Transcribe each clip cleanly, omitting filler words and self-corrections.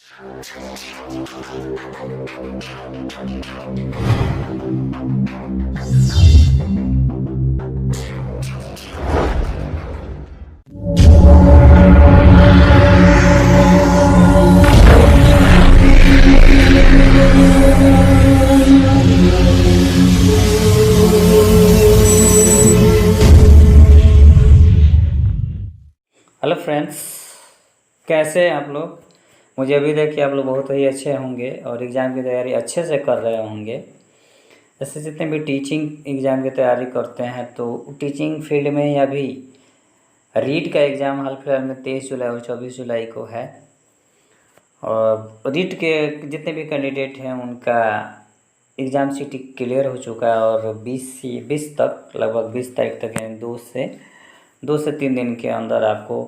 Hello friends, कैसे हैं आप लोग। मुझे अभी देखिए आप लोग बहुत ही अच्छे होंगे और एग्ज़ाम की तैयारी अच्छे से कर रहे होंगे। जैसे जितने भी टीचिंग एग्ज़ाम की तैयारी करते हैं तो टीचिंग फील्ड में ही अभी रीट का एग्ज़ाम हाल फिलहाल में 23 जुलाई और 24 जुलाई को है। और रीट के जितने भी कैंडिडेट हैं उनका एग्ज़ाम सीट क्लियर हो चुका है और 20 तक, लगभग 20 तारीख तक, यानी 2 से 3 दिन के अंदर आपको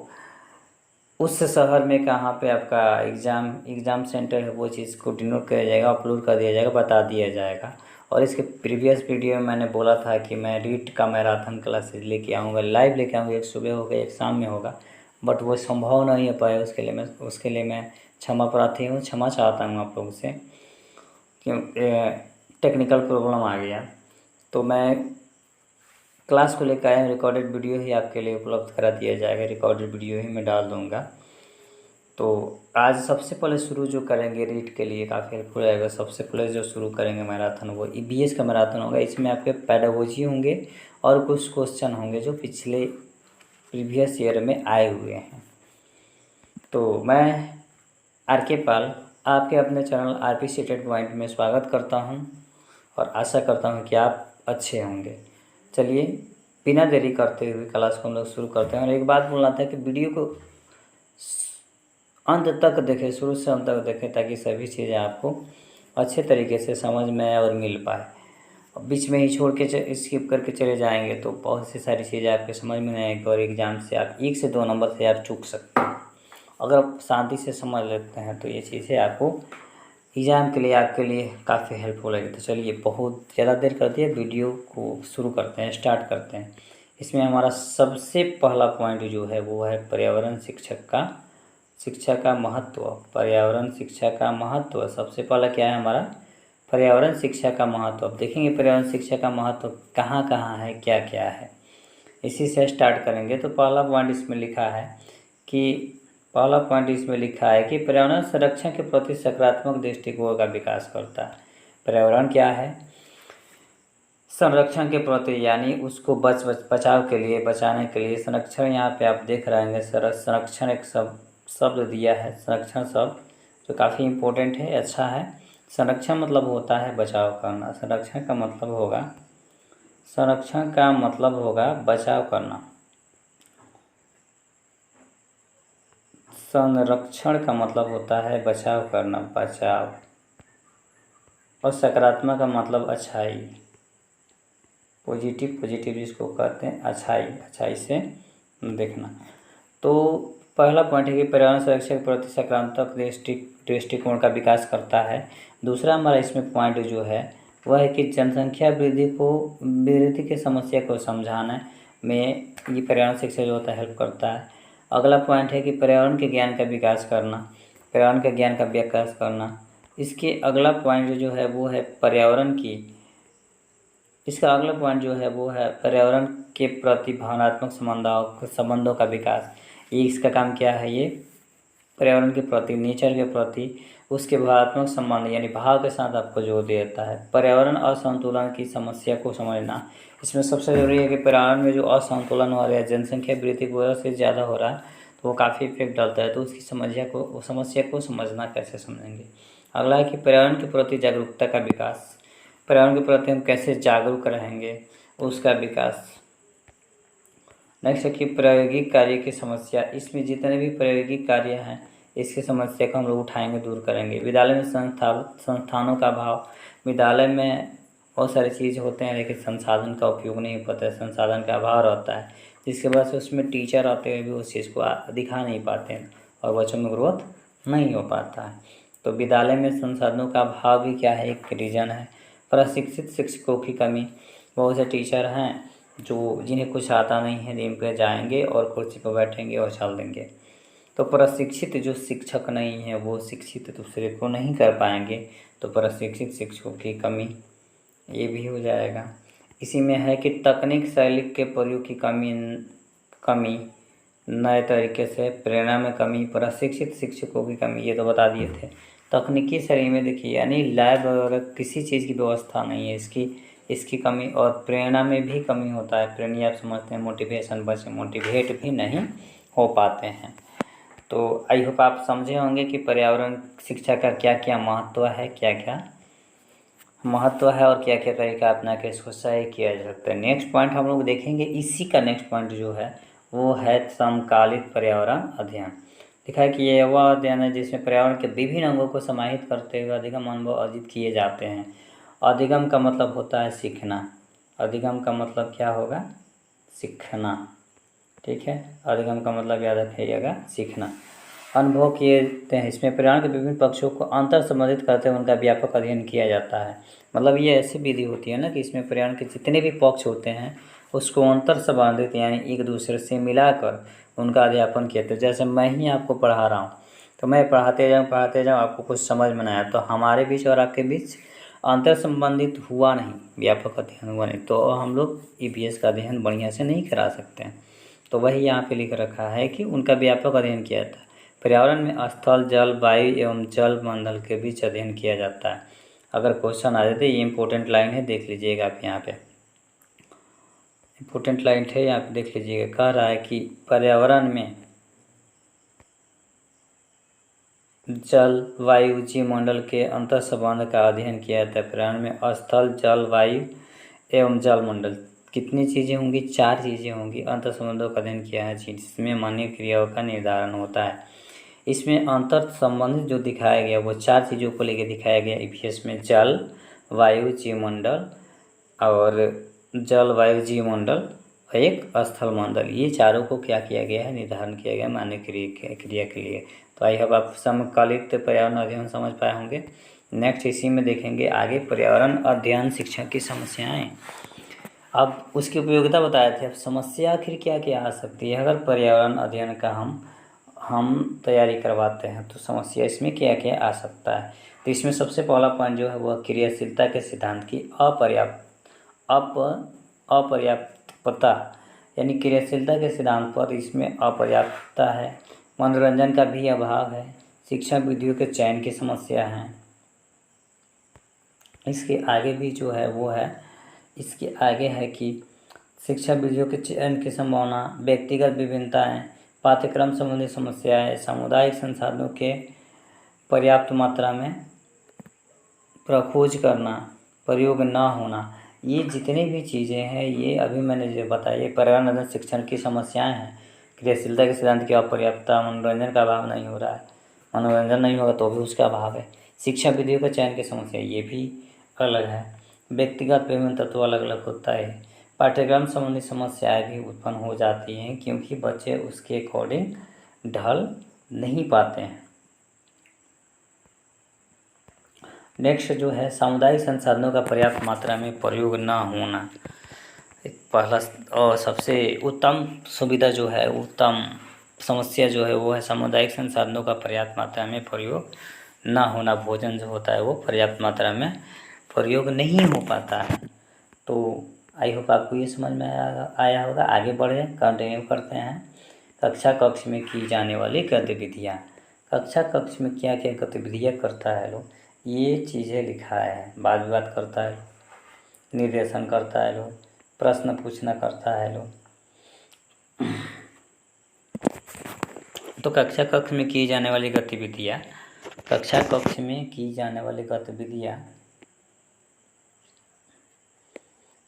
उस शहर में कहाँ पे आपका एग्ज़ाम सेंटर है वो चीज़ को डिनोट किया जाएगा, अपलोड कर दिया जाएगा, बता दिया जाएगा। और इसके प्रीवियस वीडियो में मैंने बोला था कि मैं रीट का मैराथन क्लासेस लेके आऊँगा, लाइव लेके आऊँगा। एक सुबह होगा, एक शाम में होगा, बट वो संभव नहीं हो पाया। उसके लिए मैं क्षमा प्रार्थी हूँ, क्षमा चाहता हूँ आप लोगों से, क्योंकि टेक्निकल प्रॉब्लम आ गया। तो मैं क्लास को लेकर आया हूँ, रिकॉर्डेड वीडियो ही आपके लिए उपलब्ध करा दिया जाएगा, रिकॉर्डेड वीडियो ही मैं डाल दूँगा। तो आज सबसे पहले शुरू जो करेंगे रीट के लिए काफ़ी हेल्पफुल रहेगा। सबसे पहले जो शुरू करेंगे मैराथन वो ईबीएस का मैराथन होगा। इसमें आपके पेडागोजी होंगे और कुछ क्वेश्चन होंगे जो पिछले प्रीवियस ईयर में आए हुए हैं। तो मैं आर के पाल आपके अपने चैनल आरपी सीटेड पॉइंट में स्वागत करता हूं और आशा करता हूं कि आप अच्छे होंगे। चलिए बिना देरी करते हुए क्लास को हम लोग शुरू करते हैं। और एक बात बोलना था कि वीडियो को अंत तक देखें, शुरू से अंत तक देखें, ताकि सभी चीज़ें आपको अच्छे तरीके से समझ में आए और मिल पाए। और बीच में ही छोड़ के स्किप करके चले जाएंगे तो बहुत सी सारी चीज़ें आपके समझ में नहीं आएगी और एग्ज़ाम से आप 1 से 2 नंबर से आप चूक सकते हैं। अगर आप शांति से समझ लेते हैं तो ये चीज़ें आपको एग्ज़ाम के लिए आपके लिए काफ़ी हेल्पफुल है। तो चलिए बहुत ज़्यादा देर कर दिया, वीडियो को शुरू करते हैं, स्टार्ट करते हैं। इसमें हमारा सबसे पहला पॉइंट जो है वो है पर्यावरण शिक्षा का महत्व। पर्यावरण शिक्षा का महत्व सबसे पहला क्या है हमारा, पर्यावरण शिक्षा का महत्व। अब देखेंगे पर्यावरण शिक्षा का महत्व कहाँ कहाँ है, क्या क्या है, इसी से स्टार्ट करेंगे। तो पहला पॉइंट इसमें लिखा है कि पर्यावरण संरक्षण के प्रति सकारात्मक दृष्टिकोण का विकास करता है। पर्यावरण क्या है, संरक्षण के प्रति, यानी उसको बचाव के लिए, बचाने के लिए। संरक्षण यहाँ पे आप देख रहे हैं, संरक्षण एक शब्द दिया है, संरक्षण शब्द जो काफ़ी इम्पोर्टेंट है, अच्छा है। संरक्षण मतलब होता है बचाव करना। संरक्षण का मतलब होगा बचाव करना। संरक्षण का मतलब होता है बचाव करना, बचाव। और सकारात्मक का मतलब अच्छाई, पॉजिटिव जिसको कहते हैं, अच्छाई से देखना। तो पहला पॉइंट है कि पर्यावरण संरक्षण के प्रति सकारात्मक दृष्टिकोण का विकास करता है। दूसरा हमारा इसमें पॉइंट जो है वह है कि जनसंख्या वृद्धि की समस्या को समझाने में ये पर्यावरण शिक्षा जो होता है हेल्प करता है। अगला पॉइंट है कि पर्यावरण के ज्ञान का विकास करना। इसके अगला पॉइंट जो है वो है इसका अगला पॉइंट जो है वो है पर्यावरण के प्रति भावनात्मक संबंधों का विकास। ये इसका काम क्या है, ये पर्यावरण के प्रति, नेचर के प्रति उसके भावनात्मक संबंध, यानी भाव के साथ आपको जोड़ देता है। पर्यावरण असंतुलन की समस्या को समझना, इसमें सबसे ज़रूरी है कि पर्यावरण में जो असंतुलन हो रहा है, जनसंख्या वृद्धि की वजह से ज़्यादा हो रहा है, तो वो काफ़ी इफेक्ट डालता है। तो उसकी समस्या को समझना कैसे समझेंगे। अगला है कि पर्यावरण के प्रति जागरूकता का विकास। पर्यावरण के प्रति हम कैसे जागरूक रहेंगे, उसका विकास। नेक्स्ट है कि प्रायोगिक कार्य की समस्या। इसमें जितने भी प्रायोगिक कार्य हैं इसकी समस्या को हम लोग उठाएंगे, दूर करेंगे। विद्यालय में संस्थानों का अभाव। विद्यालय में बहुत सारी चीज़ होते हैं लेकिन संसाधन का उपयोग नहीं हो पाता है, संसाधन का अभाव रहता है, जिसके वजह से उसमें टीचर आते हुए भी उस चीज़ को दिखा नहीं पाते हैं और बच्चों में ग्रोथ नहीं हो पाता है। तो विद्यालय में संसाधनों का अभाव भी क्या है, एक रीज़न है। प्रशिक्षित शिक्षकों की कमी। बहुत से टीचर हैं जिन्हें कुछ आता नहीं है, दिन पे जाएंगे और कुर्सी पर बैठेंगे और चल देंगे। तो प्रशिक्षित जो शिक्षक नहीं है वो शिक्षित दूसरे को नहीं कर पाएंगे, तो प्रशिक्षित शिक्षकों की कमी ये भी हो जाएगा। इसी में है कि तकनीक शैली के प्रयोग की कमी नए तरीके से प्रेरणा में कमी, प्रशिक्षित शिक्षकों की कमी, ये तो बता दिए थे। तकनीकी शैली में देखिए यानी लैब वगैरह किसी चीज़ की व्यवस्था नहीं है, इसकी कमी, और प्रेरणा में भी कमी होता है। प्रेरणा आप समझते हैं मोटिवेशन, बच्चे मोटिवेट भी नहीं हो पाते हैं। तो आई होप आप समझे होंगे कि पर्यावरण शिक्षा का क्या क्या महत्व है, क्या क्या महत्व है और क्या क्या तरीका अपना के इसको सही किया जा सकता है। नेक्स्ट पॉइंट हम लोग देखेंगे, इसी का नेक्स्ट पॉइंट जो है वो है समकालिक पर्यावरण अध्ययन। लिखा है कि यह वह अध्ययन है जिसमें पर्यावरण के विभिन्न अंगों को समाहित करते हुए अधिगम अनुभव अर्जित किए जाते हैं। अधिगम का मतलब होता है सीखना। अधिगम का मतलब क्या होगा? सीखना। ठीक है, अधिगम का मतलब याद रखिएगा, सीखना। अनुभव किए जाते हैं, इसमें पर्यावरण के विभिन्न पक्षों को अंतर संबंधित करते हुए उनका व्यापक अध्ययन किया जाता है। मतलब ये ऐसी विधि होती है ना कि इसमें पर्यावरण के जितने भी पक्ष होते हैं उसको अंतर संबंधित यानी एक दूसरे से मिलाकर उनका अध्यापन किया जाता है। जैसे मैं ही आपको पढ़ा रहा हूँ तो मैं पढ़ाते जाऊँ आपको कुछ समझ में ना आया तो हमारे बीच और आपके बीच अंतर संबंधित हुआ नहीं, व्यापक अध्ययन हुआ नहीं, तो हम लोग ईपीएस का अध्ययन बढ़िया से नहीं करा सकते हैं। तो वही यहाँ पे लिख रखा है कि उनका व्यापक अध्ययन किया जाता है। पर्यावरण में स्थल, जल, वायु एवं जल मंडल के बीच अध्ययन किया जाता है। अगर क्वेश्चन आ जाते, ये इंपॉर्टेंट लाइन है, देख लीजिएगा आप यहाँ पे, इंपॉर्टेंट लाइन है, यहाँ पे देख लीजिएगा। कह रहा है कि पर्यावरण में जल, वायु, जीवमंडल के अंतर संबंध का अध्ययन किया जाता है। पर्यावरण में स्थल, जल, वायु एवं जल मंडल कितनी चीज़ें होंगी? 4 चीज़ें होंगी। अंतर संबंधों का अध्ययन किया है जिसमें मानवीय क्रियाओं का निर्धारण होता है। इसमें अंतर संबंधित जो दिखाया गया वो 4 चीज़ों को लेकर दिखाया गया ईपीएस में, जल, वायु, जीवमंडल और जल, वायु, जीवमंडल और एक स्थल मंडल। ये चारों को क्या किया गया है? निर्धारण किया गया मानवीय क्रिया के लिए। तो आई होप आप समकालिक पर्यावरण अध्ययन समझ पाए होंगे। नेक्स्ट इसी में देखेंगे आगे पर्यावरण अध्ययन शिक्षा की समस्याएं। अब उसकी उपयोगिता बताए थे। अब समस्या आखिर क्या क्या आ सकती है अगर पर्यावरण अध्ययन का हम तैयारी करवाते हैं, तो समस्या इसमें क्या क्या आ सकता है। तो इसमें सबसे पहला पॉइंट जो है वह क्रियाशीलता के सिद्धांत की अपर्याप्तता, यानी क्रियाशीलता के सिद्धांत पर इसमें अपर्याप्तता है। मनोरंजन का भी अभाव है। शिक्षा विधियों के चयन की समस्या है। इसके आगे भी जो है वो है, इसके आगे है कि शिक्षा विधियों के चयन की संभावना, व्यक्तिगत विभिन्नताएं, पाठ्यक्रम संबंधी समस्याएं, सामुदायिक संसाधनों के पर्याप्त मात्रा में प्रखोज करना, प्रयोग न होना, ये जितनी भी चीज़ें हैं ये अभी मैंने जो बताया पर्यावरण अध्ययन शिक्षण की समस्याएं हैं। क्रियाशीलता के सिद्धांत की अपर्याप्तता, मनोरंजन का अभाव नहीं हो रहा है, मनोरंजन नहीं होगा तो भी उसका अभाव है। शिक्षा विधियों का चयन की समस्या ये भी अलग है। व्यक्तिगत विभिन्न तत्व अलग अलग होता है। पाठ्यक्रम संबंधी समस्याएं भी उत्पन्न हो जाती हैं क्योंकि बच्चे उसके अकॉर्डिंग ढल नहीं पाते हैं। नेक्स्ट जो है सामुदायिक संसाधनों का पर्याप्त मात्रा में प्रयोग न होना। पहला और सबसे उत्तम सुविधा जो है, उत्तम समस्या जो है वो है सामुदायिक संसाधनों का पर्याप्त मात्रा में प्रयोग न होना। भोजन जो होता है वो पर्याप्त मात्रा में प्रयोग नहीं हो पाता है। तो आई होप आपको ये समझ में आया होगा। आगे बढ़े, कंटिन्यू करते हैं। कक्ष में की जाने वाली गतिविधियाँ। कक्ष में क्या क्या गतिविधियाँ करता है लोग, ये चीज़ें लिखा है। वाद विवाद करता है, निर्देशन करता है लोग, प्रश्न पूछना करता है लोग। तो कक्ष में की जाने वाली गतिविधियाँ, कक्ष में की जाने वाली गतिविधियाँ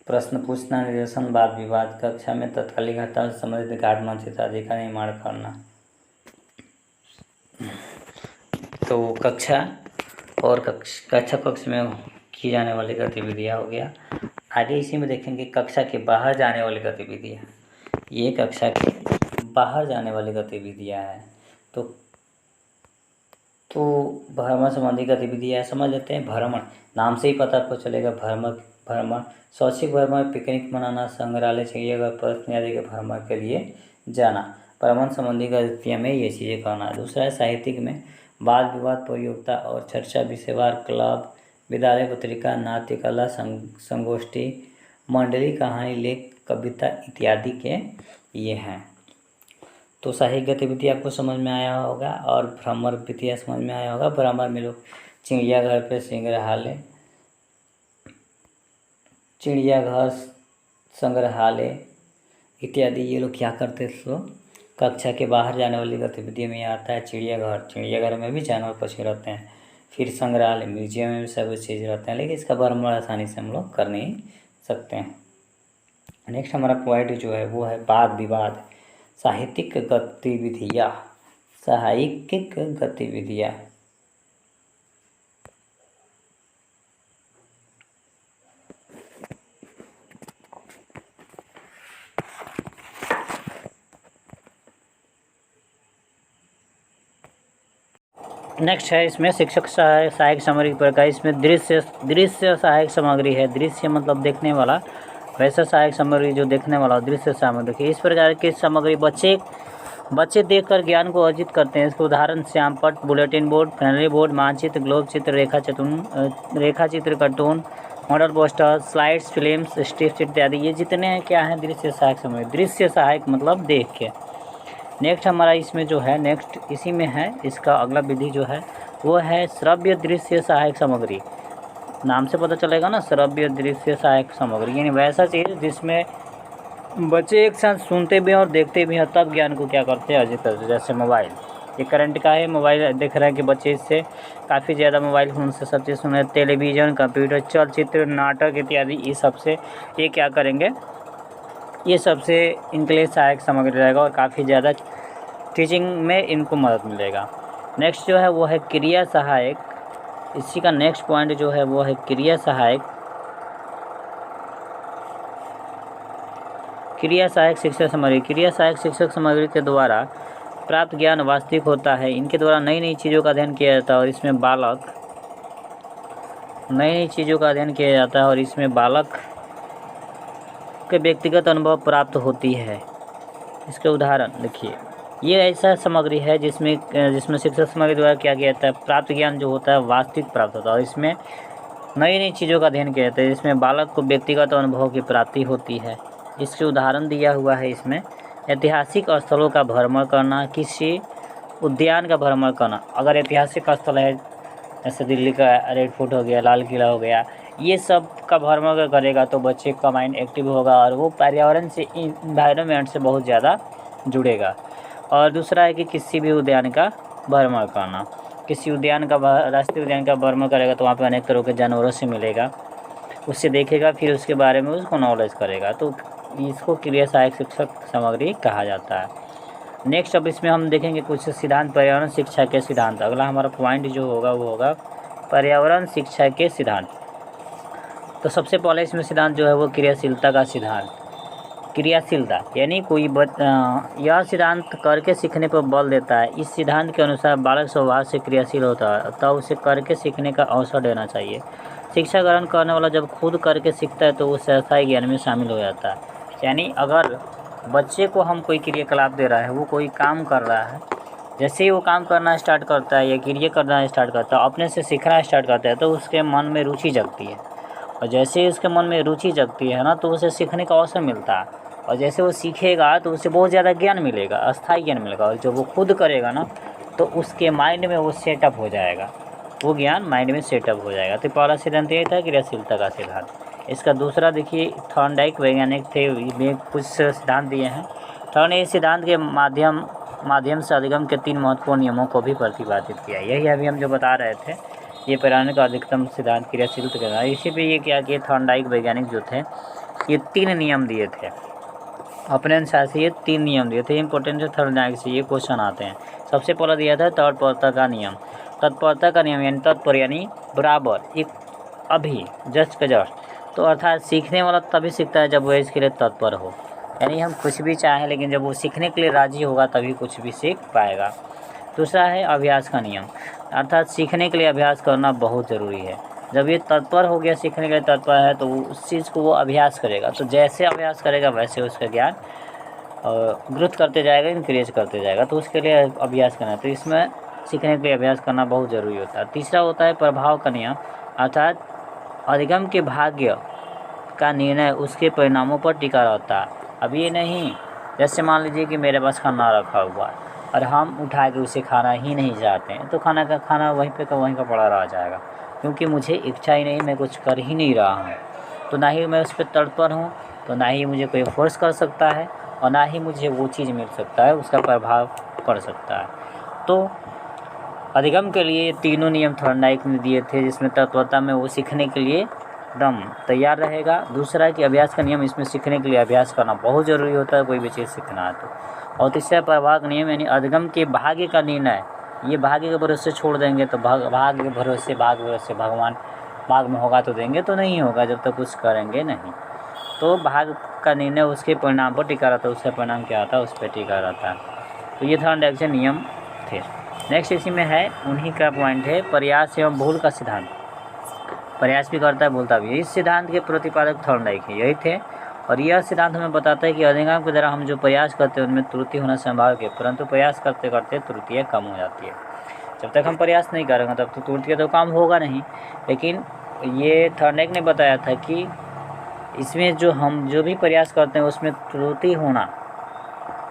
प्रश्न पूछना, निर्देशन, वाद विवाद। कक्षा में तत्कालीन घटना से संबंधित गाढ़ मानचित्र आदि का निर्माण करना। तो कक्ष में की जाने वाली गतिविधियाँ हो गया। आगे इसी में देखेंगे कक्षा के बाहर जाने वाली गतिविधियाँ। ये कक्षा के बाहर जाने वाली गतिविधियाँ हैं। तो भ्रमण संबंधी गतिविधियाँ समझ लेते हैं। भ्रमण नाम से ही पता आपको चलेगा, भ्रमण शैक्षिक भ्रमण, पिकनिक मनाना, संग्रहालय, चिड़ियाघर, प्रदर्शनी आदि के भ्रमण के लिए जाना। प्रबंध संबंधी गतिविधियों में ये चीज़ें करना है। दूसरा है साहित्यिक में वाद विवाद प्रतियोगिता और चर्चा, विषयवार क्लब, विद्यालय पत्रिका, नाट्य कला संगोष्ठी, मंडली, कहानी लेख, कविता इत्यादि के ये हैं। तो साहित्यिक गतिविधि आपको समझ में आया होगा और भ्रमर विधियाँ समझ में आया होगा। भ्रमर में लोग चिड़ियाघर पे संग्रहालय, चिड़ियाघर, संग्रहालय इत्यादि ये लोग क्या करते थे, तो कक्षा के बाहर जाने वाली गतिविधि में आता है चिड़ियाघर। चिड़ियाघर में भी जानवर पक्षी रहते हैं। फिर संग्रहालय, म्यूजियम में भी सब चीज़ रहते हैं, लेकिन इसका भ्रमण आसानी से हम लोग कर नहीं सकते हैं। नेक्स्ट हमारा पॉइंट जो है वो है वाद विवाद, साहित्यिक गतिविधियाँ। साहित्यिक गतिविधियाँ नेक्स्ट है इसमें शिक्षक सहायक सामग्री प्रकार। इसमें दृश्य सहायक सामग्री है। दृश्य मतलब देखने वाला, वैसा सहायक सामग्री जो देखने वाला दृश्य सामग्री। इस प्रकार की सामग्री बच्चे देखकर ज्ञान को अर्जित करते हैं। इसके उदाहरण श्यामपट्ट, बुलेटिन बोर्ड, फ्रेंडली बोर्ड, मानचित्र, ग्लोब चित्र, रेखा चित्र, cartoon, model poster, slides, films, tips इत्यादि। ये जितने हैं क्या हैं दृश्य सहायक सामग्री। दृश्य सहायक मतलब देख के। नेक्स्ट हमारा इसमें जो है नेक्स्ट इसी में है, इसका अगला विधि जो है वो है श्रव्य दृश्य सहायक सामग्री। नाम से पता चलेगा ना, श्रव्य दृश्य सहायक सामग्री यानी वैसा चीज़ जिसमें बच्चे एक साथ सुनते भी हैं और देखते भी हैं, तब ज्ञान को क्या करते हैं अर्जित करते हैं। जैसे मोबाइल, ये करंट का है, मोबाइल देख रहे हैं कि बच्चे इससे काफ़ी ज़्यादा मोबाइल फ़ोन से सब चीज़ सुन रहे हैं। टेलीविज़न, कंप्यूटर, चलचित्र, नाटक इत्यादि ये सबसे ये क्या करेंगे, ये सबसे इनके लिए सहायक सामग्री रहेगा और काफ़ी ज़्यादा टीचिंग में इनको मदद मिलेगा। नेक्स्ट जो है वो है क्रिया सहायक। इसी का नेक्स्ट पॉइंट जो है वो है क्रिया सहायक। क्रिया सहायक शिक्षक सामग्री। क्रिया सहायक शिक्षक सामग्री के द्वारा प्राप्त ज्ञान वास्तविक होता है। इनके द्वारा नई नई चीज़ों का अध्ययन किया जाता है और इसमें बालक नई चीज़ों का अध्ययन किया जाता है और इसमें बालक के व्यक्तिगत अनुभव प्राप्त होती है। इसके उदाहरण देखिए, ये ऐसा सामग्री है जिसमें शिक्षक सामग्री द्वारा क्या किया जाता है, प्राप्त ज्ञान जो होता है वास्तविक प्राप्त होता है और इसमें नई नई चीज़ों का अध्ययन किया जाता है। इसमें बालक को व्यक्तिगत अनुभव की प्राप्ति होती है। इसके उदाहरण दिया हुआ है इसमें, ऐतिहासिक स्थलों का भ्रमण करना, किसी उद्यान का भ्रमण करना। अगर ऐतिहासिक स्थल है जैसे दिल्ली का रेड फोर्ट हो गया, लाल किला हो गया, ये सब का भ्रमण करेगा तो बच्चे का माइंड एक्टिव होगा और वो पर्यावरण से, इन्वायरमेंट से बहुत ज़्यादा जुड़ेगा। और दूसरा है कि किसी भी उद्यान का भ्रमण करना। किसी उद्यान का राष्ट्रीय उद्यान का भ्रमण करेगा तो वहाँ पे अनेक तरह के जानवरों से मिलेगा, उससे देखेगा, फिर उसके बारे में उसको नॉलेज करेगा। तो इसको क्रिया सहायक शिक्षक सामग्री कहा जाता है। नेक्स्ट अब इसमें हम देखेंगे कुछ सिद्धांत, पर्यावरण शिक्षा के सिद्धांत। अगला हमारा पॉइंट जो होगा वो होगा पर्यावरण शिक्षा के सिद्धांत। तो सबसे पहले इसमें सिद्धांत जो है वो क्रियाशीलता का सिद्धांत। क्रियाशीलता यानी कोई यह सिद्धांत करके सीखने पर बल देता है। इस सिद्धांत के अनुसार बालक स्वभाव से क्रियाशील होता है, तब उसे करके सीखने का अवसर देना चाहिए। शिक्षा ग्रहण करने वाला जब खुद करके सीखता है तो वो अस्थायी ज्ञान में शामिल हो जाता है। यानी अगर बच्चे को हम कोई क्रियाकलाप दे रहा है, वो कोई काम कर रहा है, जैसे ही वो काम करना स्टार्ट करता है या क्रिया करना स्टार्ट करता है, अपने से सीखना स्टार्ट करता है, तो उसके मन में रुचि जगती है और जैसे ही उसके मन में रुचि जगती है ना, तो उसे सीखने का अवसर मिलता है और जैसे वो सीखेगा तो उसे बहुत ज़्यादा ज्ञान मिलेगा, अस्थायी ज्ञान मिलेगा। और जब वो खुद करेगा ना तो उसके माइंड में वो सेटअप हो जाएगा, वो ज्ञान माइंड में सेटअप हो जाएगा। तो पहला सिद्धांत ये था क्रियाशीलता का सिद्धांत। इसका दूसरा देखिए, थॉर्नडाइक वैज्ञानिक थे, ये कुछ सिद्धांत दिए हैं। थॉर्न इस सिद्धांत के माध्यम से अधिगम के 3 महत्वपूर्ण नियमों को भी प्रतिपादित किया। यही अभी हम जो बता रहे थे, ये पर्यावरण का अधिकतम सिद्धांत क्रियाशीलता का। इसी पे ये क्या किए थॉर्नडाइक वैज्ञानिक जो थे, ये 3 नियम दिए थे अपने अनुसार से। ये 3 नियम दिए थे इंपॉर्टेंट थॉर्नडाइक से, ये क्वेश्चन आते हैं। सबसे पहला दिया था तत्परता का नियम। तत्परता का नियम यानी तत्पर यानी बराबर, एक अभी, जस्ट का जस्ट। तो अर्थात सीखने वाला तभी सीखता है जब वह इसके लिए तत्पर हो। यानी हम कुछ भी चाहें, लेकिन जब वो सीखने के लिए राजी होगा तभी कुछ भी सीख पाएगा। दूसरा है अभ्यास का नियम, अर्थात सीखने के लिए अभ्यास करना बहुत ज़रूरी है। जब ये तत्पर हो गया, सीखने के लिए तत्पर है, तो उस चीज़ को वो अभ्यास करेगा। तो जैसे अभ्यास करेगा वैसे उसका ज्ञान और ग्रोथ करते जाएगा, इंक्रीज करते जाएगा, तो उसके लिए अभ्यास करना है। तो इसमें सीखने के लिए अभ्यास करना बहुत ज़रूरी होता है। तीसरा होता है प्रभाव का नियम, अर्थात अधिगम के भाग्य का निर्णय उसके परिणामों पर टिका रहता है। अब ये नहीं, जैसे मान लीजिए कि मेरे पास खाना रखा हुआ है और हम उठा के उसे खाना ही नहीं चाहते हैं, तो खाना वहीं पे का वहीं का पड़ा रह जाएगा, क्योंकि मुझे इच्छा ही नहीं, मैं कुछ कर ही नहीं रहा हूँ। तो ना ही मैं उस पर तत्पर हूँ, तो ना ही मुझे कोई फोर्स कर सकता है और ना ही मुझे वो चीज़ मिल सकता है, उसका प्रभाव पड़ सकता है। तो अधिगम के लिए ये तीनों नियम थॉर्नडाइक ने दिए थे, जिसमें तत्वता में वो सीखने के लिए एकदम तैयार रहेगा। दूसरा कि अभ्यास का नियम, इसमें सीखने के लिए अभ्यास करना बहुत ज़रूरी होता है, कोई भी चीज़ सीखना है तो। और तीसरा प्रभाव का नियम, यानी अधिगम के भाग्य का निर्णय, ये भाग्य के भरोसे छोड़ देंगे तो भाग्य के भरोसे भगवान भाग में होगा तो देंगे, तो नहीं होगा जब तक कुछ करेंगे नहीं। तो भाग का निर्णय उसके परिणाम पर टिका रहता है, उसका परिणाम क्या आता है उस पर टिका रहता है। तो ये थॉर्नडाइक के नियम थे। नेक्स्ट इसी में है, उन्हीं का पॉइंट है प्रयास एवं भूल का सिद्धांत। प्रयास भी करता है, भूलता भी है। इस सिद्धांत के प्रतिपादक थॉर्नडाइक यही थे, और यह सिद्धांत हमें बताता है कि अधिगम के द्वारा हम जो प्रयास करते हैं उनमें त्रुटि होना संभावित है, परंतु प्रयास करते करते त्रुटियाँ कम हो जाती है। जब तक हम प्रयास नहीं करेंगे तब तो त्रुटियाँ तो काम होगा नहीं। लेकिन ये थॉर्नडाइक ने बताया था कि इसमें जो भी प्रयास करते हैं उसमें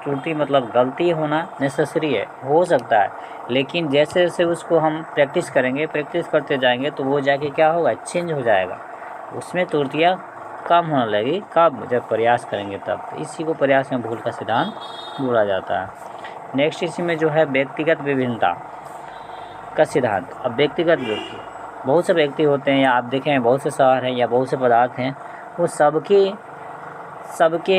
त्रुटि मतलब गलती होना नेसेसरी है, हो सकता है, लेकिन जैसे जैसे उसको हम प्रैक्टिस करते जाएंगे तो वो जाके क्या होगा, चेंज हो जाएगा, उसमें त्रुटियाँ कम होने लगेगी। कब? जब प्रयास करेंगे तब। तो इसी को प्रयास में भूल का सिद्धांत बोला जाता है। नेक्स्ट इसी में जो है व्यक्तिगत विभिन्नता का सिद्धांत। अब व्यक्तिगत बहुत से व्यक्ति होते हैं, या आप देखें बहुत से शहर हैं या बहुत से पदार्थ हैं, वो सबके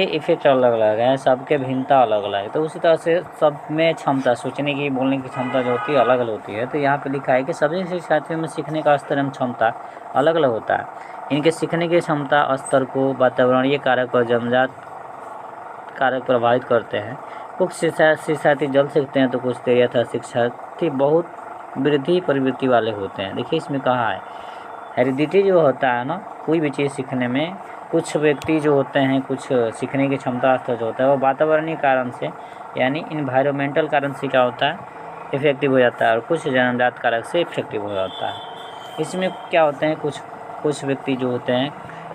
इफ़ेक्ट अलग अलग हैं, सबके भिन्नता अलग अलग है। तो उसी तरह से सब में क्षमता, सोचने की बोलने की क्षमता जो होती है अलग अलग होती है। तो यहाँ पे लिखा है कि सभी शिक्षार्थियों में सीखने का स्तर एवं क्षमता अलग अलग होता है। इनके सीखने की क्षमता स्तर को वातावरणीय कारक और जन्मजात कारक प्रभावित करते हैं। कुछ शिक्षार्थी जल्द सीखते हैं तो कुछ देर, यथा शिक्षार्थी बहुत वृद्धि प्रवृत्ति वाले होते हैं। देखिए इसमें कहा है हेरिडिटी जो होता है ना, कोई भी चीज़ सीखने में, कुछ व्यक्ति जो होते हैं, कुछ सीखने की क्षमता स्तर जो होता है वो वातावरणीय कारण से, यानी इन्वायरमेंटल कारण से क्या होता है, इफेक्टिव हो जाता है, और कुछ जन्मजात कारक से इफेक्टिव हो जाता है। इसमें क्या होते हैं, कुछ व्यक्ति जो होते हैं,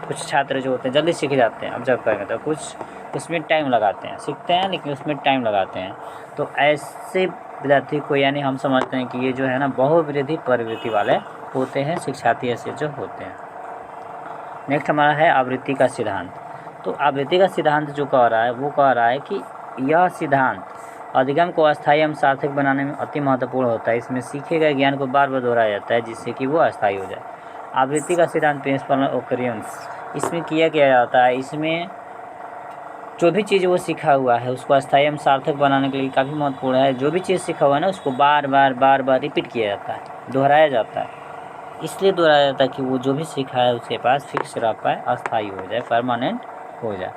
कुछ छात्र जो होते हैं जल्दी सीख जाते हैं, ऑब्जर्व करेंगे तो कुछ उसमें टाइम लगाते हैं, सीखते हैं लेकिन उसमें टाइम लगाते हैं। तो ऐसे विद्यार्थी को, यानी हम समझते हैं कि ये जो है ना बहुवृद्धि प्रवृत्ति वाले होते हैं, शिक्षार्थी ऐसे जो होते हैं। नेक्स्ट हमारा है आवृत्ति का सिद्धांत। तो आवृत्ति का सिद्धांत जो कह रहा है वो कह रहा है कि यह सिद्धांत अधिगम को अस्थायी एवं सार्थक बनाने में अति महत्वपूर्ण होता है। इसमें सीखे गए ज्ञान को बार बार दोहराया जाता है जिससे कि वो अस्थायी हो जाए। आवृत्ति का सिद्धांत प्रिंसिपल ऑफ ओकरेंस, इसमें किया जाता है, इसमें जो भी चीज़ वो सीखा हुआ है उसको अस्थायी एवं सार्थक बनाने के लिए काफ़ी महत्वपूर्ण है। जो भी चीज़ सीखा हुआ है ना उसको बार बार रिपीट किया जाता है, दोहराया जाता है। इसलिए दोहराया जाता है कि वो जो भी सीखा है उसके पास फिक्स रह पाए, अस्थायी हो जाए, परमानेंट हो जाए।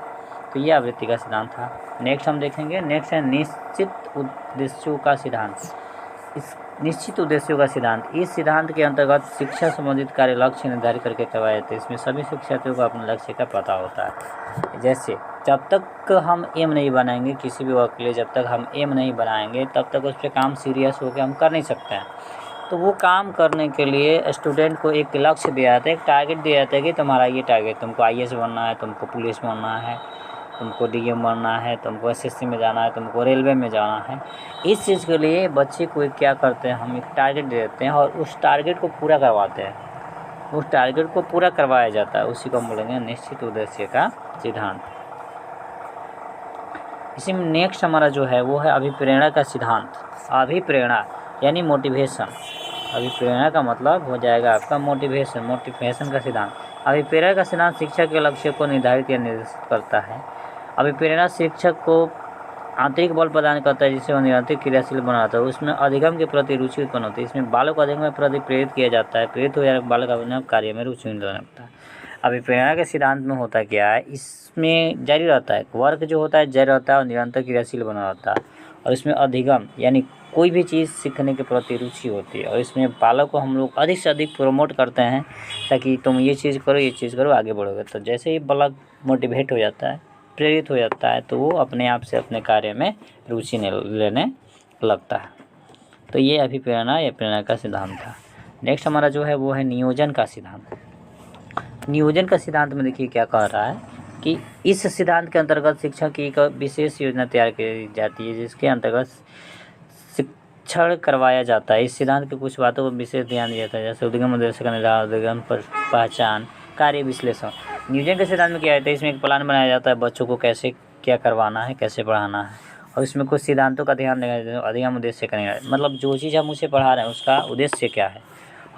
तो ये आवृत्ति का सिद्धांत था। नेक्स्ट हम देखेंगे, नेक्स्ट है निश्चित उद्देश्यों का सिद्धांत। इस निश्चित उद्देश्यों का सिद्धांत, इस सिद्धांत के अंतर्गत शिक्षा संबंधित कार्य लक्ष्य निर्धारित करके करवाए जाते हैं। इसमें सभी शिक्षार्थियों को अपने लक्ष्य का पता होता है। जैसे जब तक हम एम नहीं बनाएंगे किसी भी वर्क के लिए, जब तक हम एम नहीं बनाएंगे तब तक उस पर काम सीरियस होकर हम कर नहीं सकते हैं। तो वो काम करने के लिए स्टूडेंट को एक लक्ष्य दिया जाता है, एक टारगेट दिया जाता है कि तुम्हारा ये टारगेट, तुमको IAS बनना है, तुमको पुलिस बनना है, तुमको DM बनना है, तुमको SSC में जाना है, तुमको रेलवे में जाना है। इस चीज़ के लिए बच्चे को क्या करते हैं, हम एक टारगेट दे देते हैं और उस टारगेट को पूरा करवाते हैं। उस टारगेट को पूरा करवाया जाता है, उसी को हम बोलेंगे निश्चित उद्देश्य का सिद्धांत। इसी में नेक्स्ट हमारा जो है वो है अभिप्रेरणा का सिद्धांत। अभिप्रेरणा यानी मोटिवेशन। अभिप्रेरणा का मतलब हो जाएगा आपका मोटिवेशन का सिद्धांत। अभिप्रेरणा का सिद्धांत शिक्षक के लक्ष्य को निर्धारित या निर्देशित करता है। अभिप्रेरणा शिक्षक को आंतरिक बल प्रदान करता है जिससे वह निरंतर क्रियाशील बनाता है। उसमें अधिगम के प्रति रुचि उत्पन्न होती है। इसमें बालक को अधिगम के प्रति प्रेरित किया जाता है। प्रेरित हो जाए बालक अपने कार्य में रुचि लेने लगता है। अभिप्रेरणा के सिद्धांत में होता क्या है, इसमें जारी रहता है, वर्क जो होता है जारी रहता है और निरंतर क्रियाशील बना रहता है। और इसमें अधिगम यानी कोई भी चीज़ सीखने के प्रति रुचि होती है। और इसमें बालक को हम लोग अधिक से अधिक प्रमोट करते हैं ताकि तुम ये चीज़ करो आगे बढ़ोगे। तो जैसे ही बालक मोटिवेट हो जाता है, प्रेरित हो जाता है तो वो अपने आप से अपने कार्य में रुचि लेने लगता है। तो ये अभिप्रेरणा या प्रेरणा का सिद्धांत था। नेक्स्ट हमारा जो है वो है नियोजन का सिद्धांत। नियोजन का सिद्धांत में देखिए क्या कह रहा है कि इस सिद्धांत के अंतर्गत शिक्षक की एक विशेष योजना तैयार की जाती है जिसके अंतर्गत शिक्षण करवाया जाता है। इस सिद्धांत की कुछ बातों पर विशेष ध्यान दिया जाता है, जैसे उद्गम उद्देश्य का निर्धारण, उद्गम पर पहचान, कार्य विश्लेषण। नियोजन के सिद्धांत में क्या होता है, इसमें एक प्लान बनाया जाता है बच्चों को कैसे क्या करवाना है, कैसे पढ़ाना है, और इसमें कुछ सिद्धांतों का ध्यान रखा जाता है। अधिगम उद्देश्य का निर्धारण, मतलब जो चीज़ हम उसे पढ़ा रहे हैं उसका उद्देश्य क्या है,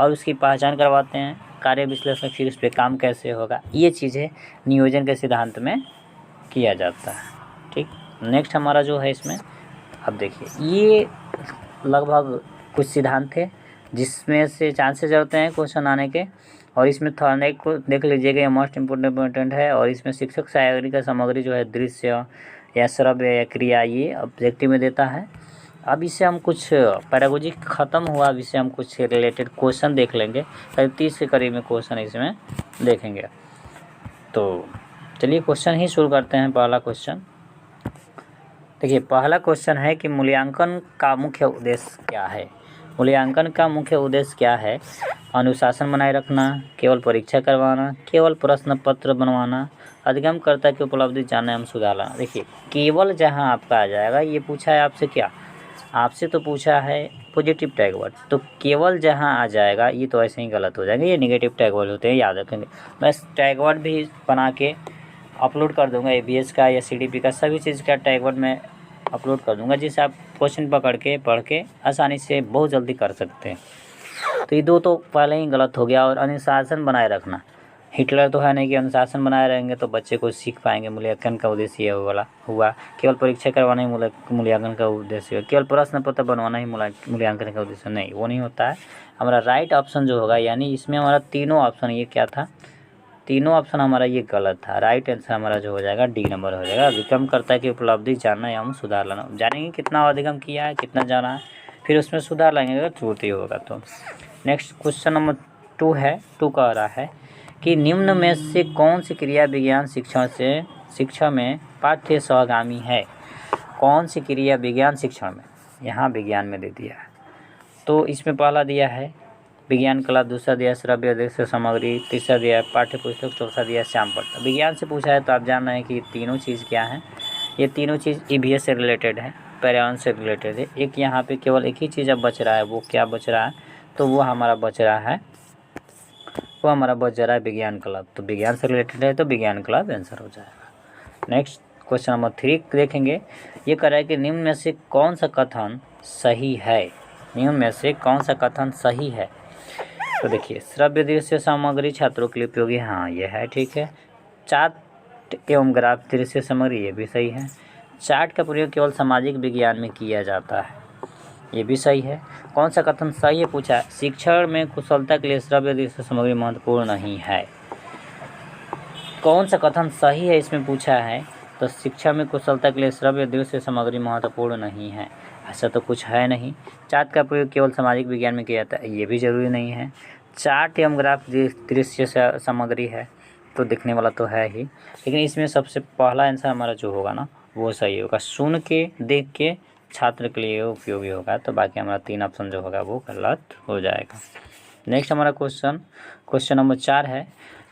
और उसकी पहचान करवाते हैं। कार्य विश्लेषण, फिर उस पर काम कैसे होगा, ये चीज़ें नियोजन के सिद्धांत में किया जाता है। ठीक, नेक्स्ट हमारा जो है इसमें अब देखिए ये लगभग कुछ सिद्धांत थे जिसमें से चांसेस होते हैं क्वेश्चन आने के, और इसमें थोड़ा एक को देख लीजिएगा, ये मोस्ट इम्पोर्टेंट है। और इसमें शिक्षक सामग्री का सामग्री जो है दृश्य या श्रव्य या क्रिया, ये ऑब्जेक्टिव में देता है। अब इससे हम कुछ पैरागोजी ख़त्म हुआ, अब इससे हम कुछ रिलेटेड क्वेश्चन देख लेंगे, करीब 30 के करीब में क्वेश्चन इसमें देखेंगे। तो चलिए क्वेश्चन ही शुरू करते हैं। पहला क्वेश्चन देखिए, पहला क्वेश्चन है कि मूल्यांकन का मुख्य उद्देश्य क्या है। मूल्यांकन का मुख्य उद्देश्य क्या है? अनुशासन बनाए रखना, केवल परीक्षा करवाना, केवल प्रश्न पत्र बनवाना, अधिगमकर्ता की उपलब्धि जानना एवं सुधारना। देखिए केवल जहां आपका आ जाएगा, ये पूछा है आपसे क्या, आपसे तो पूछा है पॉजिटिव टैग वर्ड, तो केवल जहां आ जाएगा ये तो ऐसे ही गलत हो जाएंगे, ये नेगेटिव टैग वर्ड होते हैं, याद रखेंगे। मैं टैग वर्ड भी बना के अपलोड कर दूंगा, ABS का या CDP का, सभी चीज़ का टैग वर्ड मैं अपलोड कर दूंगा, जिससे आप क्वेश्चन पकड़ के पढ़ के आसानी से बहुत जल्दी कर सकते हैं। तो ये दो तो पहले ही गलत हो गया। और अनुशासन बनाए रखना, हिटलर तो है नहीं कि अनुशासन बनाए रहेंगे तो बच्चे को सीख पाएंगे। मूल्यांकन का उद्देश्य ये वाला हुआ। केवल परीक्षा करवाना ही मूल्यांकन का उद्देश्य है, केवल प्रश्न पत्र बनवाना ही मूल्यांकन का उद्देश्य नहीं, वो नहीं होता है। हमारा राइट ऑप्शन जो होगा, यानी इसमें हमारा तीनों ऑप्शन, ये क्या था, तीनों ऑप्शन हमारा ये गलत था। राइट आंसर हमारा जो हो जाएगा D नंबर हो जाएगा। अधिगमकर्ता की उपलब्धि जानना या हम सुधार लाना, जानेंगे कितना अधिगम किया है, कितना जाना है, फिर उसमें सुधार लाएंगे अगर त्रुटि होगा तो। नेक्स्ट क्वेश्चन नंबर 2 है। 2 कह रहा है कि निम्न में से कौन सी क्रिया विज्ञान शिक्षा में पाठ्य सहगामी है। कौन सी क्रिया विज्ञान शिक्षण में, यहाँ विज्ञान में दे दिया है, तो इसमें पहला दिया है विज्ञान कला, दूसरा दिया श्रव्य उद्देश्य सामग्री, तीसरा दिया है पाठ्य पुस्तक, चौथा दिया श्यामपट्ट। विज्ञान से पूछा है तो आप जान रहे हैं कि ये तीनों चीज़ क्या है। ये तीनों चीज़ EVS से रिलेटेड है, पर्यावरण से रिलेटेड है। एक यहाँ पे केवल एक ही चीज़ अब बच रहा है, वो क्या बच रहा है, तो वो हमारा बच रहा है विज्ञान क्लब। तो विज्ञान से रिलेटेड है तो विज्ञान क्लब आंसर हो जाएगा। नेक्स्ट क्वेश्चन नंबर 3 देखेंगे। ये कह रहा है कि निम्न में से कौन सा कथन सही है। निम्न में से कौन सा कथन सही है। तो देखिए श्रव्य दृश्य सामग्री छात्रों के लिए उपयोगी, हाँ ये है, ठीक है। चार्ट एवं ग्राफ दृश्य सामग्री, ये भी सही है। चार्ट का प्रयोग केवल सामाजिक विज्ञान में किया जाता है, ये भी सही है। कौन सा कथन सही है पूछा है, शिक्षण में कुशलता के लिए श्रव्य दृश्य सामग्री महत्वपूर्ण नहीं है। कौन सा कथन सही है इसमें पूछा है, तो शिक्षा में कुशलता के लिए श्रव्य दृश्य सामग्री महत्वपूर्ण नहीं है, ऐसा तो कुछ है नहीं। चार्ट का प्रयोग केवल सामाजिक विज्ञान में किया जाता है, ये भी जरूरी नहीं है। चार्ट एवं ग्राफ दृश्य सामग्री है तो दिखने वाला तो है ही, लेकिन इसमें सबसे पहला आंसर हमारा जो होगा ना वो सही होगा। सुन के देख के छात्र के लिए उपयोगी होगा, तो बाकी हमारा 3 ऑप्शन जो होगा वो गलत हो जाएगा। नेक्स्ट हमारा क्वेश्चन नंबर 4 है।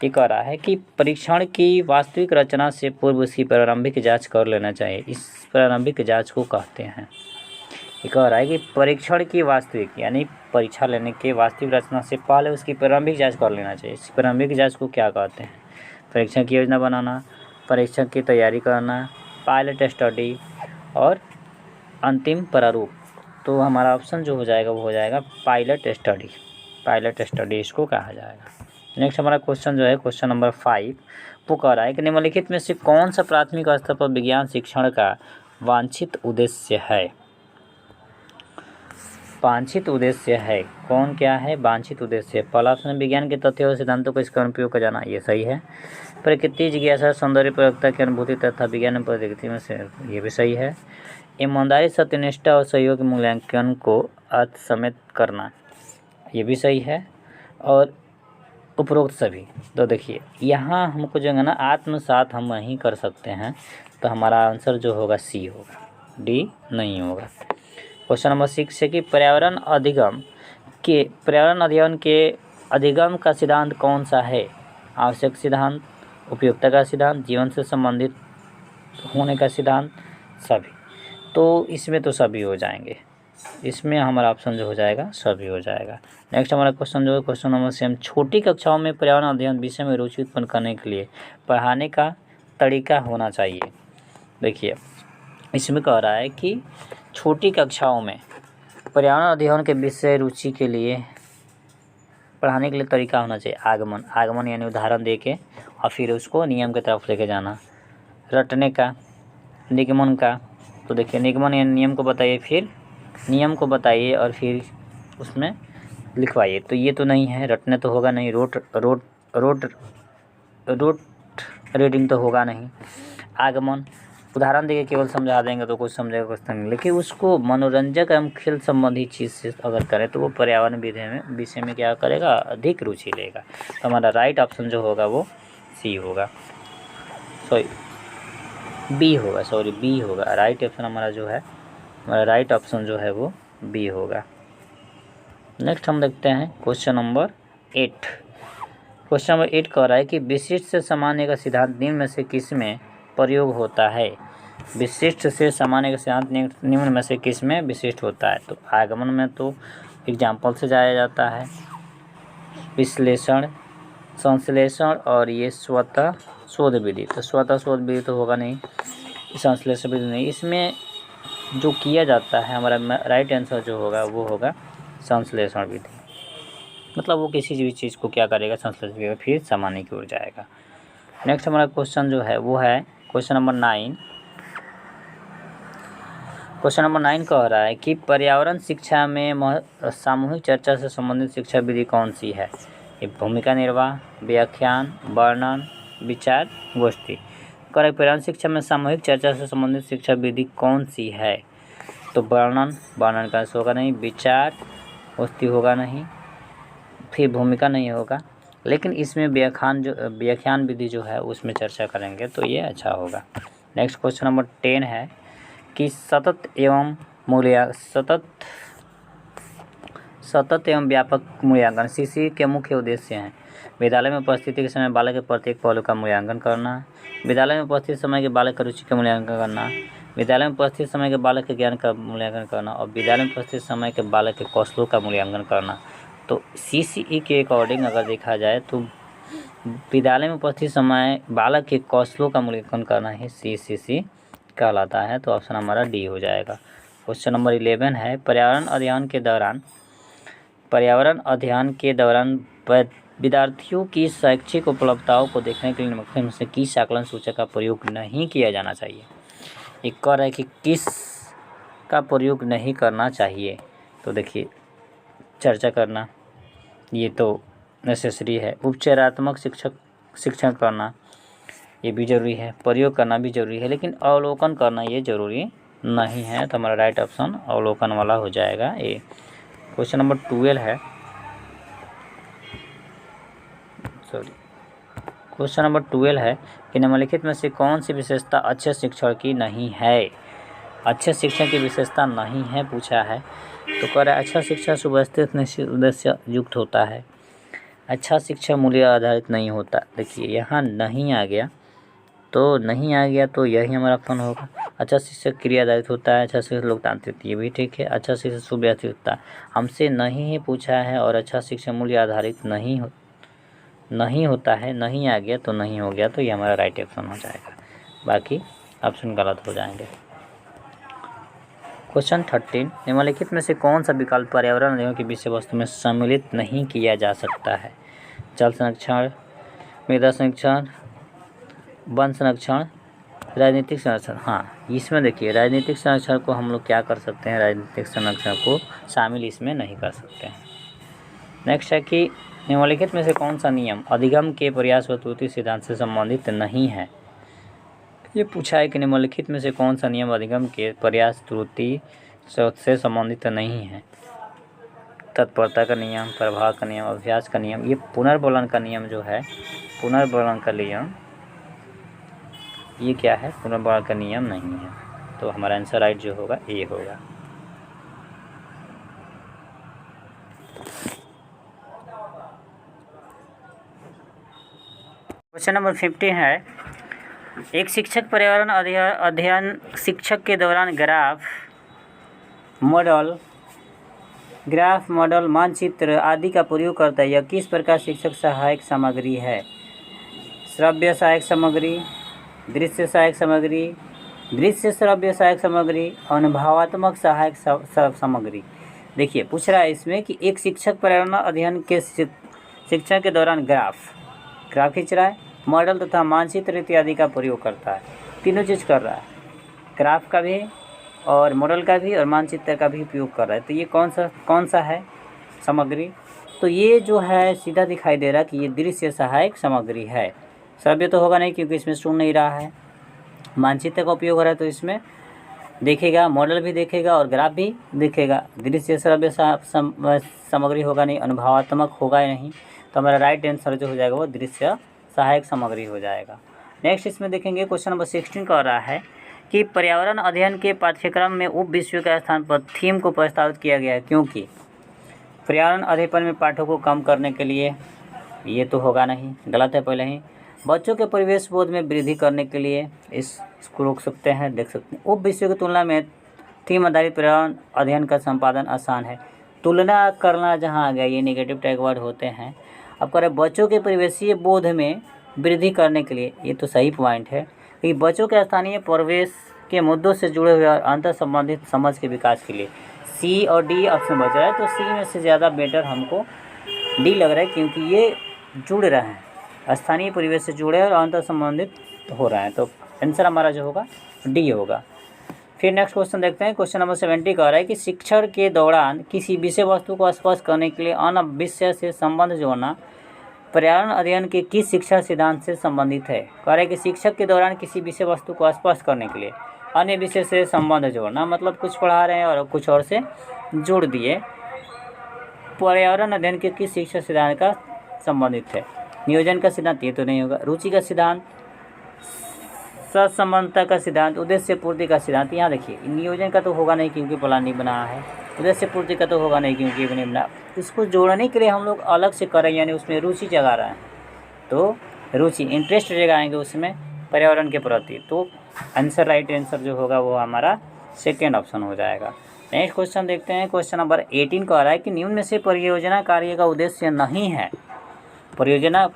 ये कह रहा है कि परीक्षण की वास्तविक रचना से पूर्व उसकी प्रारंभिक जांच कर लेना चाहिए। इस प्रारंभिक जांच को कहते हैं, ये कह रहा है कि परीक्षण की वास्तविक, यानी परीक्षा लेने के वास्तविक रचना से पहले उसकी प्रारंभिक जांच कर लेना चाहिए। इस प्रारंभिक जांच को क्या कहते हैं। परीक्षा की योजना बनाना, परीक्षा की तैयारी करना, पायलट स्टडी और अंतिम प्रारूप। तो हमारा ऑप्शन जो हो जाएगा वो हो जाएगा पायलट स्टडी इसको कहा जाएगा। नेक्स्ट हमारा क्वेश्चन जो है क्वेश्चन नंबर 5, वो कह रहा है कि निम्नलिखित में से कौन सा प्राथमिक स्तर पर विज्ञान शिक्षण का वांछित उद्देश्य है। वांछित उद्देश्य है कौन, क्या है वांछित उद्देश्य। पहला ऑप्शन विज्ञान के तथ्यों और सिद्धांतों को इसका उपयोग कर जाना, ये सही है। प्रकृति जिज्ञासा सौंदर्य प्रयोक्ता की अनुभूति तथा विज्ञान प्रकृति में से, ये भी सही है। ईमानदारी सत्यनिष्ठा और सहयोग मूल्यांकन को अर्थ समेत करना, ये भी सही है। और उपरोक्त सभी। तो देखिए यहाँ हमको जो है ना आत्मसात हम वहीं कर सकते हैं, तो हमारा आंसर जो होगा सी होगा, डी नहीं होगा। क्वेश्चन नंबर 6 है कि पर्यावरण अध्ययन के अधिगम का सिद्धांत कौन सा है? आवश्यक सिद्धांत, उपयोगिता का सिद्धांत, जीवन से संबंधित होने का सिद्धांत, सभी। तो इसमें तो सभी हो जाएंगे, इसमें हमारा ऑप्शन जो हो जाएगा सभी हो जाएगा। नेक्स्ट हमारा क्वेश्चन जो है क्वेश्चन नंबर 7, छोटी कक्षाओं में पर्यावरण अध्ययन विषय में रुचि उत्पन्न करने के लिए पढ़ाने का तरीका होना चाहिए। देखिए इसमें कह रहा है कि छोटी कक्षाओं में पर्यावरण अध्ययन के विषय रुचि के लिए पढ़ाने के लिए तरीका होना चाहिए आगमन यानी उदाहरण दे के और फिर उसको नियम की तरफ लेके जाना। रटने का, निगमन का, तो देखिए निगमन यानी नियम को बताइए, फिर नियम को बताइए और फिर उसमें लिखवाइए। तो ये तो नहीं है, रटने तो होगा नहीं, रोट रीडिंग तो होगा नहीं। आगमन उदाहरण देके केवल समझा देंगे तो कुछ समझेगा कुछ नहीं, लेकिन उसको मनोरंजक एवं खेल संबंधी चीज़ से अगर करें तो वो पर्यावरण विषय में क्या करेगा, अधिक रुचि लेगा। तो हमारा राइट ऑप्शन जो होगा वो सी होगा, बी होगा। राइट ऑप्शन हमारा जो है, हमारा राइट ऑप्शन जो है वो बी होगा। नेक्स्ट हम देखते हैं क्वेश्चन नंबर 8। क्वेश्चन नंबर 8 कह रहा है कि विशिष्ट से सामान्य का सिद्धांत निम्न में से किस में प्रयोग होता है? विशिष्ट से सामान्य का सिद्धांत निम्न में से किस में विशिष्ट होता है? तो आगमन में तो एग्जाम्पल से जाया जाता है, विश्लेषण, संश्लेषण और ये स्वतः शोध विधि। तो स्वतः शोध विधि तो होगा नहीं, संश्लेषण विधि नहीं। इसमें जो किया जाता है हमारा राइट आंसर जो होगा वो होगा संश्लेषण विधि। मतलब वो किसी भी चीज़ को क्या करेगा, संश्लेषण करेगा, फिर सामान्य की ओर जाएगा। नेक्स्ट हमारा क्वेश्चन जो है वो है क्वेश्चन नंबर 9। क्वेश्चन नंबर 9 कह रहा है कि पर्यावरण शिक्षा में सामूहिक चर्चा से संबंधित शिक्षा विधि कौन सी है? ये भूमिका निर्वाह, व्याख्यान, वर्णन, विचार, गोष्ठी। करेक्ट, पर्यावरण शिक्षा में सामूहिक चर्चा से संबंधित शिक्षा विधि कौन सी है? तो वर्णन का होगा नहीं, विचार, गोष्ठी होगा नहीं, फिर भूमिका नहीं होगा, लेकिन इसमें व्याख्यान विधि जो है उसमें चर्चा करेंगे तो ये अच्छा होगा। नेक्स्ट क्वेश्चन नंबर 10 है कि सतत एवं व्यापक मूल्यांकन सीसी के मुख्य उद्देश्य हैं। विद्यालय में उपस्थिति के समय बालक के प्रत्येक पहलू का मूल्यांकन करना, विद्यालय में उपस्थित समय के बालक की रुचि का मूल्यांकन करना, विद्यालय में उपस्थित समय के बालक के ज्ञान का मूल्यांकन करना और विद्यालय में उपस्थित समय के बालक के कौशलों का मूल्यांकन करना। तो CCE के अकॉर्डिंग अगर देखा जाए तो विद्यालय में उपस्थित समय बालक के कौशलों का मूल्यांकन करना ही CCC कहलाता है। तो ऑप्शन हमारा डी हो जाएगा। क्वेश्चन नंबर 11 है पर्यावरण अध्ययन के दौरान विद्यार्थियों की शैक्षिक उपलब्धताओं को देखने के लिए निम्नलिखित में से किस आकलन सूचक का प्रयोग नहीं किया जाना चाहिए? ये कह रहा है कि किस का प्रयोग नहीं करना चाहिए। तो देखिए चर्चा करना ये तो नेसेसरी है, उपचारात्मक शिक्षण करना ये भी ज़रूरी है, प्रयोग करना भी ज़रूरी है, लेकिन अवलोकन करना ये ज़रूरी नहीं है। तो हमारा राइट ऑप्शन अवलोकन वाला हो जाएगा ए। क्वेश्चन नंबर 12 है, क्वेश्चन नंबर 12 है कि निम्नलिखित में से कौन सी विशेषता अच्छे शिक्षण की नहीं है? अच्छे शिक्षण की विशेषता नहीं है पूछा है, तो कह रहा है अच्छा शिक्षा सुव्यवस्थित निश्चित उद्देश्य युक्त होता है, अच्छा शिक्षा मूल्य आधारित नहीं होता। देखिए यहाँ नहीं आ गया तो यही हमारा ऑप्शन होगा। अच्छा शिक्षक क्रिया आधारित होता है, अच्छा शिक्षक लोकतांत्रिक, ये भी ठीक है। अच्छा शिक्षक सुव्यवस्थित होता है, हमसे नहीं ही पूछा है, और अच्छा शिक्षा मूल्य आधारित नहीं होता है, नहीं आ गया तो नहीं हो गया, तो ये हमारा राइट ऑप्शन हो जाएगा, बाकी ऑप्शन गलत हो जाएंगे। क्वेश्चन 13 निम्नलिखित में से कौन सा विकल्प पर्यावरण अध्ययन की विषय वस्तु में सम्मिलित नहीं किया जा सकता है? जल संरक्षण, मृदा संरक्षण, वन संरक्षण, राजनीतिक संरक्षण। हाँ, इसमें देखिए राजनीतिक संरक्षण को हम लोग क्या कर सकते हैं, राजनीतिक संरक्षण को शामिल इसमें नहीं कर सकते हैं। नेक्स्ट है कि निम्नलिखित में से कौन सा नियम अधिगम के प्रयास व त्रुटि सिद्धांत से संबंधित नहीं है? ये पूछा है कि निम्नलिखित में से कौन सा नियम अधिगम के प्रयास त्रुटि से संबंधित नहीं है। तत्परता का नियम, प्रभाव का नियम, अभ्यास का नियम, ये पुनर्वलन का नियम जो है, पुनर्वलन का नियम, ये क्या है, पुनर्वलन का नियम नहीं है। तो हमारा आंसर राइट जो होगा ए होगा। क्वेश्चन नंबर 50 है, एक शिक्षक पर्यावरण अध्ययन शिक्षक के दौरान ग्राफ, मॉडल, मानचित्र आदि का प्रयोग करता है। यह किस प्रकार शिक्षक सहायक सामग्री है? श्रव्य सहायक सामग्री, दृश्य सहायक सामग्री, दृश्य श्रव्य सहायक सामग्री, अनुभवात्मक सहायक सामग्री। देखिए पूछ रहा है इसमें कि एक शिक्षक पर्यावरण अध्ययन के शिक्षा के दौरान ग्राफ खींच रहा है, मॉडल तथा मानचित्र इत्यादि का प्रयोग करता है। तीनों चीज़ कर रहा है, ग्राफ का भी और मॉडल का भी और मानचित्र का भी उपयोग कर रहा है। तो ये कौन सा है सामग्री? तो ये जो है सीधा दिखाई दे रहा है कि ये दृश्य सहायक सामग्री है। श्रव्य तो होगा नहीं क्योंकि इसमें सुन नहीं रहा है। मानचित्र का उपयोग हो रहा है तो इसमें देखेगा, मॉडल भी देखेगा और ग्राफ भी देखेगा। दृश्य श्रव्य सामग्री होगा नहीं, अनुभवात्मक होगा नहीं। तो हमारा राइट आंसर जो हो जाएगा वो दृश्य सहायक सामग्री हो जाएगा। नेक्स्ट इसमें देखेंगे क्वेश्चन नंबर 16 का रहा है कि पर्यावरण अध्ययन के पाठ्यक्रम में उप विषयों के स्थान पर थीम को प्रस्तावित किया गया है, क्योंकि पर्यावरण अध्ययन में पाठों को कम करने के लिए, ये तो होगा नहीं, गलत है पहले ही। बच्चों के परिवेश बोध में वृद्धि करने के लिए इसको रोक सकते हैं, देख सकते हैं। उप विषयों की तुलना में थीम आधारित पर्यावरण अध्ययन का संपादन आसान है। तुलना करना जहाँ आ गया, ये नेगेटिव टैग वर्ड होते हैं। अब कह रहे बच्चों के परिवेशीय बोध में वृद्धि करने के लिए, ये तो सही पॉइंट है कि बच्चों के स्थानीय परिवेश के मुद्दों से जुड़े हुए और अंतर संबंधित समझ के विकास के लिए। सी और डी ऑप्शन बच रहा है, तो सी में से ज़्यादा बेटर हमको डी लग रहा है, क्योंकि ये जुड़ रहे हैं, स्थानीय परिवेश से जुड़े और अंतर संबंधित हो रहा है। तो आंसर हमारा जो होगा डी होगा। फिर नेक्स्ट क्वेश्चन देखते हैं। क्वेश्चन नंबर 70 कह रहा है कि शिक्षण के दौरान किसी विषय वस्तु को स्पष्ट करने के लिए अन्य विषय से संबंध जोड़ना पर्यावरण अध्ययन के किस शिक्षा सिद्धांत से संबंधित है? कह रहे हैं कि शिक्षक के दौरान किसी विषय वस्तु को स्पष्ट करने के लिए अन्य विषय से संबंध जोड़ना, मतलब कुछ पढ़ा रहे हैं और कुछ और से जोड़ दिए। पर्यावरण अध्ययन के किस शिक्षा सिद्धांत का संबंधित है? नियोजन का सिद्धांत, ये तो नहीं होगा। रुचि का सिद्धांत, सहसंबंधता का सिद्धांत, उद्देश्य पूर्ति का सिद्धांत। यहाँ देखिए नियोजन का तो होगा नहीं क्योंकि प्लान नहीं बना है, उद्देश्य पूर्ति का तो होगा नहीं क्योंकि नहीं बना। इसको जोड़ने के लिए हम लोग अलग से करें, यानी उसमें रुचि जगा रहे हैं, तो रुचि इंटरेस्ट जगाएंगे उसमें पर्यावरण के प्रति। तो आंसर राइट आंसर जो होगा वो हमारा सेकेंड ऑप्शन हो जाएगा। नेक्स्ट क्वेश्चन देखते हैं। क्वेश्चन नंबर 18 कह रहा है कि निम्न में से परियोजना कार्य का उद्देश्य नहीं है, परियोजना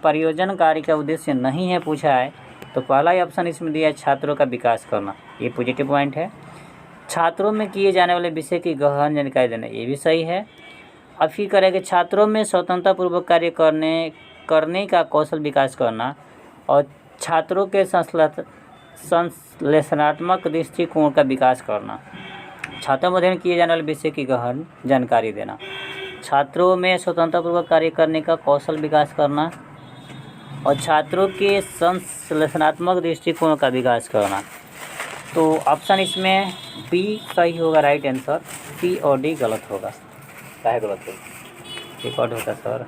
कार्य का उद्देश्य नहीं है पूछा है। तो पहला ही ऑप्शन इसमें दिया है छात्रों का विकास करना, ये पॉजिटिव पॉइंट है। छात्रों में किए जाने वाले विषय की गहन जानकारी देना, ये भी सही है। अब फिर करेंगे छात्रों में स्वतंत्रतापूर्वक कार्य करने का कौशल विकास करना और छात्रों के संश्लेषणात्मक दृष्टिकोण का विकास करना। छात्रों में अध्ययन किए जाने वाले विषय की गहन जानकारी देना, छात्रों में स्वतंत्रतापूर्वक कार्य करने का कौशल विकास करना और छात्रों के संश्लेषणात्मक दृष्टिकोण का विकास करना। तो ऑप्शन इसमें बी सही होगा, राइट आंसर। सी और डी गलत होगा। क्या है गलत होगा, रिकॉर्ड होता सर।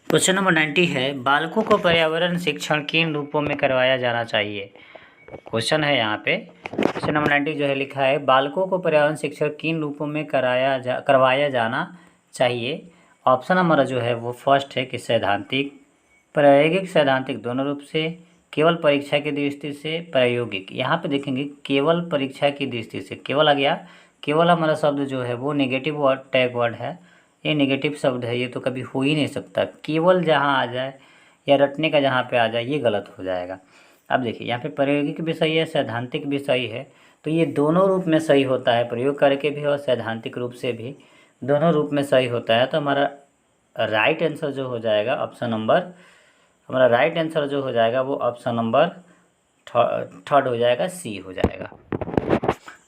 क्वेश्चन नंबर 90 है, बालकों को पर्यावरण शिक्षण किन रूपों में करवाया जाना चाहिए? क्वेश्चन है यहाँ पे क्वेश्चन नंबर 90 जो है लिखा है, बालकों को पर्यावरण शिक्षण किन रूपों में करवाया जाना चाहिए? ऑप्शन हमारा जो है वो फर्स्ट है कि सैद्धांतिक, प्रायोगिक, सैद्धांतिक दोनों रूप से, केवल परीक्षा की दृष्टि से, प्रायोगिक। यहाँ पे देखेंगे केवल परीक्षा की दृष्टि से, केवल आ गया। केवल हमारा शब्द जो है वो नेगेटिव वर्ड टैग वर्ड है, ये नेगेटिव शब्द है, ये तो कभी हो ही नहीं सकता। केवल जहाँ आ जाए या रटने का जहाँ पे आ जाए ये गलत हो जाएगा। अब देखिए यहाँ पे प्रायोगिक भी सही है, सैद्धांतिक भी सही है, तो ये दोनों रूप में सही होता है, प्रयोग करके भी और सैद्धांतिक रूप से भी, दोनों रूप में सही होता है। तो हमारा राइट आंसर जो हो जाएगा ऑप्शन नंबर, हमारा राइट आंसर जो हो जाएगा वो ऑप्शन नंबर थर्ड हो जाएगा, सी हो जाएगा।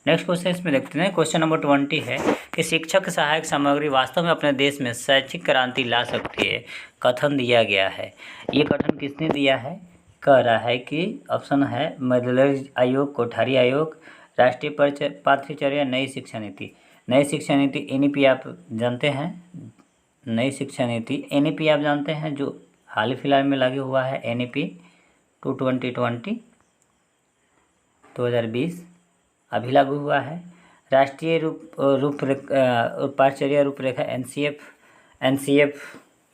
नेक्स्ट क्वेश्चन इसमें देखते हैं। क्वेश्चन नंबर 20 है कि शिक्षक सहायक सामग्री वास्तव में अपने देश में शैक्षिक क्रांति ला सकती है। कथन दिया गया है, ये कथन किसने दिया है? कह रहा है कि ऑप्शन है मध्यवर्ती आयोग, कोठारी आयोग, राष्ट्रीय पाठ्यचर्या, नई शिक्षा नीति। नई शिक्षा नीति NEP आप जानते हैं, नई शिक्षा नीति NEP आप जानते हैं जो हाल ही फिलहाल में लागू हुआ है, NEP 2020 अभी लागू हुआ है। राष्ट्रीय पाठचर्या रूपरेखा NCF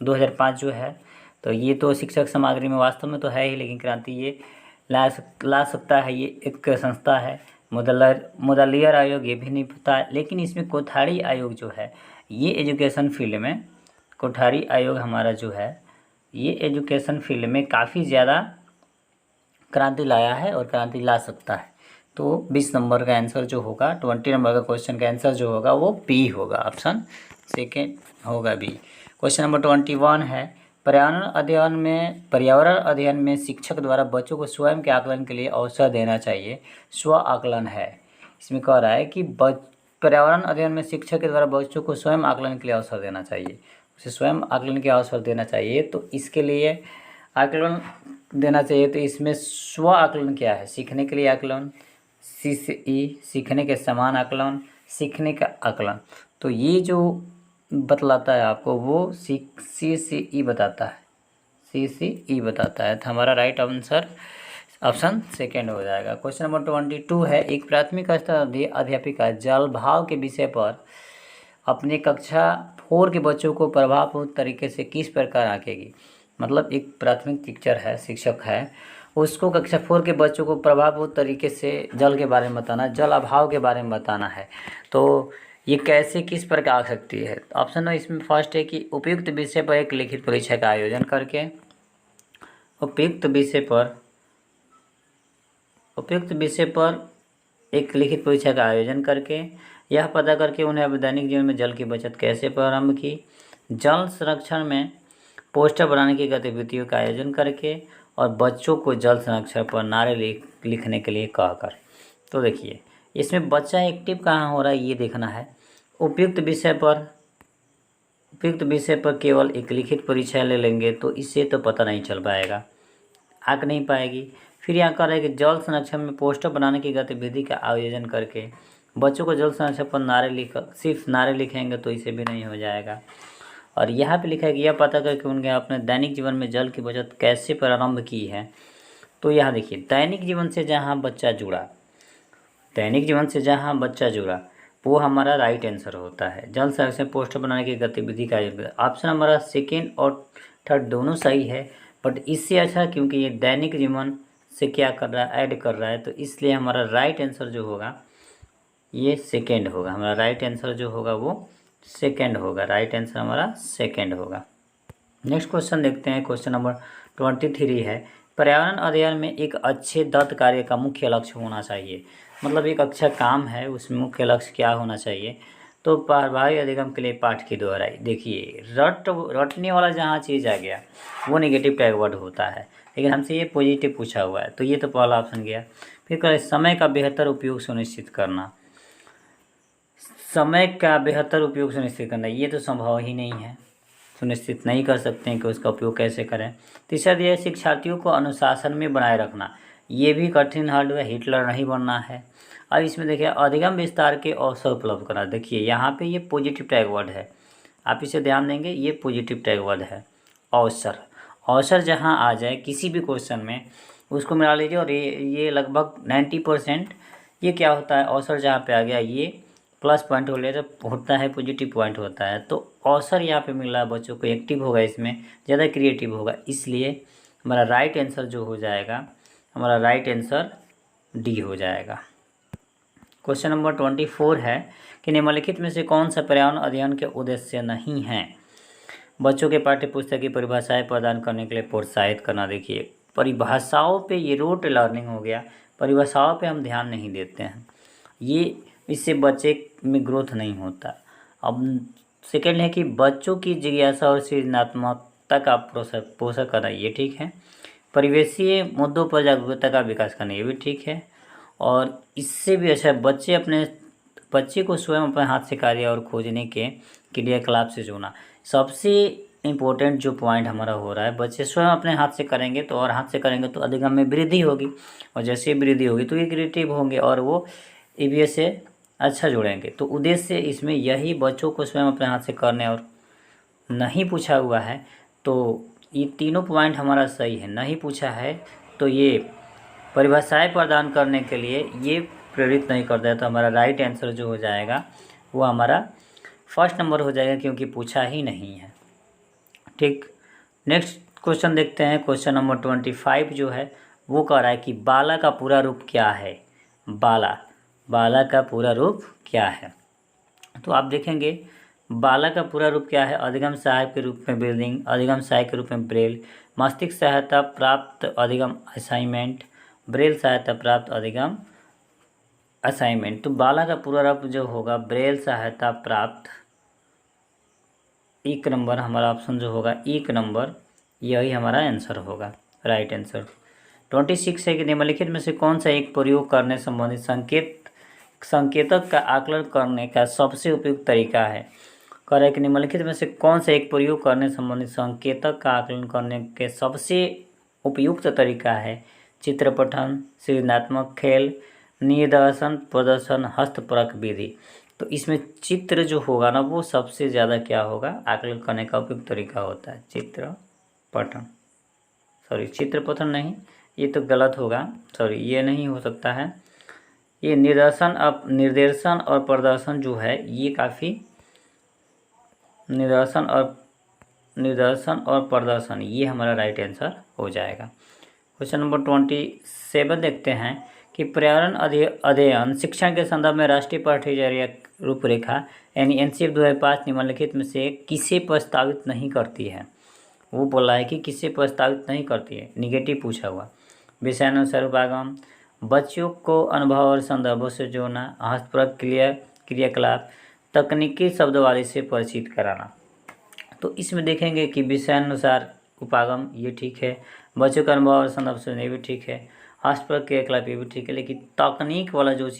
2005 जो है, तो ये तो शिक्षक सामग्री में वास्तव में तो है ही, लेकिन क्रांति ये ला सकता है। ये एक संस्था है। मुदलियर आयोग ये भी नहीं पता है, लेकिन इसमें कोठारी आयोग जो है ये एजुकेशन फील्ड में, कोठारी आयोग हमारा जो है ये एजुकेशन फील्ड में काफ़ी ज़्यादा क्रांति लाया है और क्रांति ला सकता है। तो 20 नंबर का आंसर जो होगा, 20 नंबर का क्वेश्चन का आंसर जो होगा वो बी होगा, ऑप्शन सेकेंड होगा बी। क्वेश्चन नंबर 21 है, पर्यावरण अध्ययन में शिक्षक द्वारा बच्चों को स्वयं के आकलन के लिए अवसर देना चाहिए। स्व आकलन है, इसमें कह रहा है कि पर्यावरण अध्ययन में शिक्षक के द्वारा बच्चों को स्वयं आकलन के लिए अवसर देना चाहिए, उसे स्वयं आकलन के अवसर देना चाहिए। तो इसके लिए आकलन देना चाहिए, तो इसमें स्व आकलन क्या है? सीखने के लिए आकलन, सी से ई, सीखने के समान आकलन, सीखने का आकलन। तो ये जो बतलाता है आपको वो सी से ई बताता है, सी से ई बताता है। तो हमारा राइट आंसर ऑप्शन सेकेंड हो जाएगा। क्वेश्चन नंबर 22 है, एक प्राथमिक स्तर अध्यापिका जल भाव के विषय पर अपने कक्षा 4 के बच्चों को प्रभावपूर्ण तरीके से किस प्रकार आंकेगी। मतलब एक प्राथमिक टीचर है, शिक्षक है, उसको कक्षा 4 के बच्चों को प्रभावपूर्ण तरीके से जल के बारे में बताना, जल अभाव के बारे में बताना है। तो ये कैसे किस प्रकार आ सकती है? ऑप्शन इसमें फर्स्ट है कि उपयुक्त विषय पर एक लिखित परीक्षा का आयोजन करके, उपयुक्त विषय पर एक लिखित परीक्षा का आयोजन करके, यह पता करके उन्हें दैनिक जीवन में जल की बचत कैसे प्रारंभ की, जल संरक्षण में पोस्टर बनाने की गतिविधियों का आयोजन करके, और बच्चों को जल संरक्षण पर नारे लिखने के लिए कहकर। तो देखिए इसमें बच्चा एक्टिव कहाँ हो रहा है ये देखना है। उपयुक्त विषय पर केवल एक लिखित परीक्षा ले लेंगे तो इससे तो पता नहीं चल पाएगा, आंक नहीं पाएगी। फिर यहाँ कह रहा है कि जल संरक्षण में पोस्टर बनाने की गतिविधि का आयोजन करके बच्चों को जल संरक्षण पर सिर्फ नारे लिखेंगे तो इसे भी नहीं हो जाएगा। और यहाँ पे लिखा है कि यह पता करके उनके अपने दैनिक जीवन में जल की बचत कैसे प्रारंभ की है। तो यहाँ देखिए दैनिक जीवन से जहाँ बच्चा जुड़ा वो हमारा राइट आंसर होता है। जल संरक्षण पोस्टर बनाने की गतिविधि का ऑप्शन हमारा सेकेंड और थर्ड दोनों सही है, बट इससे अच्छा क्योंकि ये दैनिक जीवन से क्या कर रहा है, ऐड कर रहा है, तो इसलिए हमारा राइट आंसर जो होगा ये सेकेंड होगा। हमारा राइट आंसर जो होगा वो सेकेंड होगा, राइट आंसर हमारा सेकेंड होगा। नेक्स्ट क्वेश्चन देखते हैं। क्वेश्चन नंबर 23 है, पर्यावरण अध्ययन में एक अच्छे दत्त कार्य का मुख्य लक्ष्य होना चाहिए। मतलब एक अच्छा काम है उसमें मुख्य लक्ष्य क्या होना चाहिए। तो प्रभावी अधिगम के लिए पाठ की दोहराई। देखिए रटने वाला जहाँ चीज़ आ गया वो नेगेटिव टैग वर्ड होता है, लेकिन हमसे ये पॉजिटिव पूछा हुआ है, तो ये तो पहला ऑप्शन गया। फिर करें समय का बेहतर उपयोग सुनिश्चित करना। समय का बेहतर उपयोग सुनिश्चित करना ये तो संभव ही नहीं है, सुनिश्चित नहीं कर सकते हैं कि उसका उपयोग कैसे करें। तीसरा दिया शिक्षार्थियों को अनुशासन में बनाए रखना, ये भी कठिन हार्ड है, हिटलर नहीं बनना है। अब इसमें देखिए अधिगम विस्तार के अवसर उपलब्ध करना। देखिए यहाँ पे ये पॉजिटिव टैग वर्ड है, आप इसे ध्यान देंगे, ये पॉजिटिव टैग वर्ड है। अवसर जहाँ आ जाए किसी भी क्वेश्चन में उसको मिला लीजिए, और ये लगभग 90% ये क्या होता है, अवसर जहाँ पे आ गया ये प्लस पॉइंट होता है, पॉजिटिव पॉइंट होता है। तो अवसर यहाँ पे मिल रहा है बच्चों को, एक्टिव होगा, इसमें ज़्यादा क्रिएटिव होगा, इसलिए हमारा राइट आंसर जो हो जाएगा, हमारा राइट आंसर डी हो जाएगा। क्वेश्चन नंबर 24 है कि निम्नलिखित में से कौन सा पर्यावरण अध्ययन के उद्देश्य नहीं है। बच्चों के पाठ्य पुस्तक की परिभाषाएं प्रदान करने के लिए प्रोत्साहित करना। देखिए परिभाषाओं पे ये रोट लर्निंग हो गया, परिभाषाओं पे हम ध्यान नहीं देते हैं, ये इससे बच्चे में ग्रोथ नहीं होता। अब सेकेंड है कि बच्चों की जिज्ञासा और सृजनात्मकता का पोषण करना, ये ठीक है। परिवेशीय मुद्दों पर जागरूकता का विकास करना, ये भी ठीक है। और इससे भी अच्छा बच्चे को स्वयं अपने हाथ से कार्य और खोजने के क्रियाकलाप से जोड़ना। सबसे इम्पोर्टेंट जो पॉइंट हमारा हो रहा है, बच्चे स्वयं अपने हाथ से करेंगे तो, और हाथ से करेंगे तो अधिगम में वृद्धि होगी, और जैसे वृद्धि होगी तो ये क्रिएटिव होंगे और वो EVS से अच्छा जोड़ेंगे। तो उद्देश्य इसमें यही बच्चों को स्वयं अपने हाथ से करने और नहीं पूछा हुआ है तो ये तीनों पॉइंट हमारा सही है। नहीं पूछा है तो ये परिभाषाएं प्रदान करने के लिए ये प्रेरित नहीं करता है, तो हमारा राइट आंसर जो हो जाएगा वो हमारा फर्स्ट नंबर हो जाएगा, क्योंकि पूछा ही नहीं है। ठीक, नेक्स्ट क्वेश्चन देखते हैं। क्वेश्चन नंबर 25 जो है वो कह रहा है कि बाला का पूरा रूप क्या है। बाला का पूरा रूप क्या है। तो आप देखेंगे बाला का पूरा रूप क्या है। अधिगम सहायक के रूप में ब्रीदिंग, अधिगम सहायक के रूप में ब्रेल, मस्तिष्क सहायता प्राप्त अधिगम असाइनमेंट, ब्रेल सहायता प्राप्त अधिगम असाइनमेंट। तो बाला का पूरा रूप जो होगा ब्रेल सहायता प्राप्त, एक नंबर हमारा ऑप्शन जो होगा एक नंबर, यही हमारा आंसर होगा, राइट आंसर। 26 है कि निम्नलिखित में से कौन सा एक प्रयोग करने संबंधित संकेतक का आकलन करने का सबसे उपयुक्त तरीका है। कह रहा है कि निम्नलिखित में से कौन सा एक प्रयोग करने संबंधित संकेतक का आकलन करने के सबसे उपयुक्त तरीका है। चित्र पठन, सृजनात्मक खेल, निदर्शन, प्रदर्शन, हस्तपरक विधि। तो इसमें चित्र जो होगा ना वो सबसे ज़्यादा क्या होगा, आकलन करने का उपयुक्त तरीका होता है। चित्र पठन, सॉरी चित्र पठन नहीं, ये तो गलत होगा, सॉरी ये नहीं हो सकता है। ये निर्देशन और प्रदर्शन जो है ये काफ़ी, निर्देशन और प्रदर्शन ये हमारा राइट आंसर हो जाएगा। क्वेश्चन नंबर 27 देखते हैं कि पर्यावरण अध्ययन शिक्षण के संदर्भ में राष्ट्रीय पाठ्यचर्या रूपरेखा यानी एनसीएफ 2005 निम्नलिखित में से किसे प्रस्तावित नहीं करती है। वो बोला है कि किसे प्रस्तावित नहीं करती है, निगेटिव पूछा हुआ। विषयानुसार उपागम, बच्चों को अनुभव और संदर्भों से जोड़ना, हस्तपरक क्रियाकलाप, तकनीकी शब्दवादी से परिचित कराना। तो इसमें देखेंगे कि विषयानुसार उपागम ये ठीक है, बच्चों का अनुभव और संदर्भ से ये भी ठीक है, हस्तपरक क्रियाकलाप ये भी ठीक है, लेकिन तकनीक वाला जो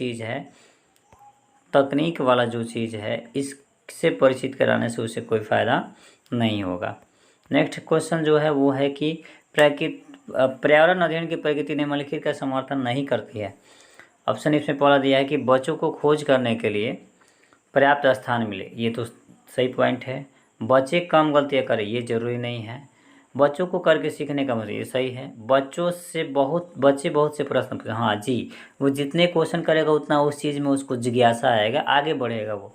चीज़ है इससे परिचित कराने से उसे कोई फ़ायदा नहीं होगा। नेक्स्ट क्वेश्चन जो है वो है कि पर्यावरण अध्ययन की प्रकृति निम्नलिखित का समर्थन नहीं करती है। ऑप्शन इसमें पहला दिया है कि बच्चों को खोज करने के लिए पर्याप्त स्थान मिले, ये तो सही पॉइंट है। बच्चे कम गलतियाँ करें, ये जरूरी नहीं है। बच्चों को करके सीखने का मतलब, ये सही है। बच्चे बहुत से प्रश्न पूछे, हाँ जी, वो जितने क्वेश्चन करेगा उतना उस चीज़ में उसको जिज्ञासा आएगा, आगे बढ़ेगा वो।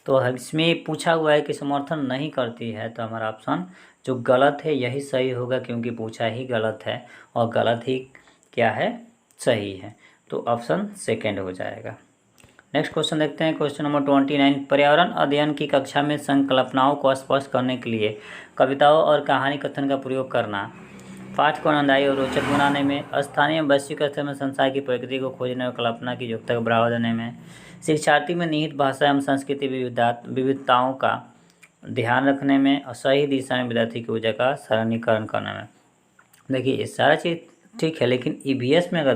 तो इसमें पूछा हुआ है कि समर्थन नहीं करती है, तो हमारा ऑप्शन जो गलत है यही सही होगा, क्योंकि पूछा ही गलत है और गलत ही क्या है, सही है। तो ऑप्शन सेकेंड हो जाएगा। नेक्स्ट क्वेश्चन देखते हैं। क्वेश्चन नंबर 29, पर्यावरण अध्ययन की कक्षा में संकल्पनाओं को स्पष्ट करने के लिए कविताओं और कहानी कथन का प्रयोग करना, पाठ को आनंददायी और रोचक बनाने में, स्थानीय वैश्विक स्तर में संसार की प्रकृति को खोजने और कल्पना की योग्यता को बढ़ावा देने में, शिक्षार्थी में निहित भाषा एवं संस्कृति विविधताओं का ध्यान रखने में, और सही दिशा में विद्यार्थी की ऊर्जा का सरलीकरण करने में। देखिए ये सारा चीज़ ठीक है, लेकिन ईवीएस में अगर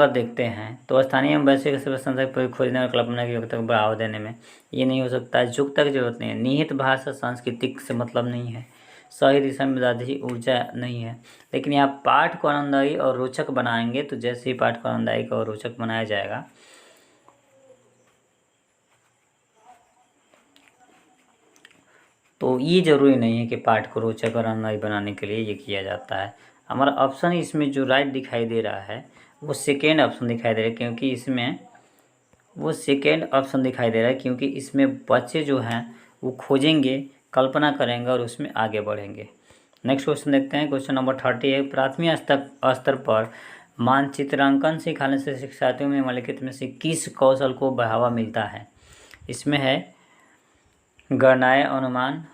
देखते हैं तो स्थानीय वैश्विक संसार पर खोजने और कल्पना की योग्यता को बढ़ावा देने में ये नहीं हो सकता है। युक्ता की जरूरत नहीं है। निहित भाषा सांस्कृतिक से मतलब नहीं है। सही दिशा में विद्यार्थी ऊर्जा नहीं है। लेकिन यहाँ पाठ को आनंददायी और रोचक बनाएंगे, तो जैसे ही पाठ को आनंददायी और रोचक बनाया जाएगा तो ये जरूरी नहीं है कि पाठ को रोचक और आनंददायी बनाने के लिए ये किया जाता है। हमारा ऑप्शन इसमें जो राइट दिखाई दे रहा है वो सेकेंड ऑप्शन दिखाई दे रहा है, क्योंकि इसमें वो सेकेंड ऑप्शन दिखाई दे रहा है, क्योंकि इसमें बच्चे जो हैं वो खोजेंगे, कल्पना करेंगे और उसमें आगे बढ़ेंगे। नेक्स्ट क्वेश्चन देखते हैं। क्वेश्चन नंबर 30 है, प्राथमिक स्तर पर मानचित्रांकन सिखाने से शिक्षार्थियों में निम्नलिखित में से किस कौशल को बढ़ावा मिलता है। इसमें है गणनाएँ अनुमान,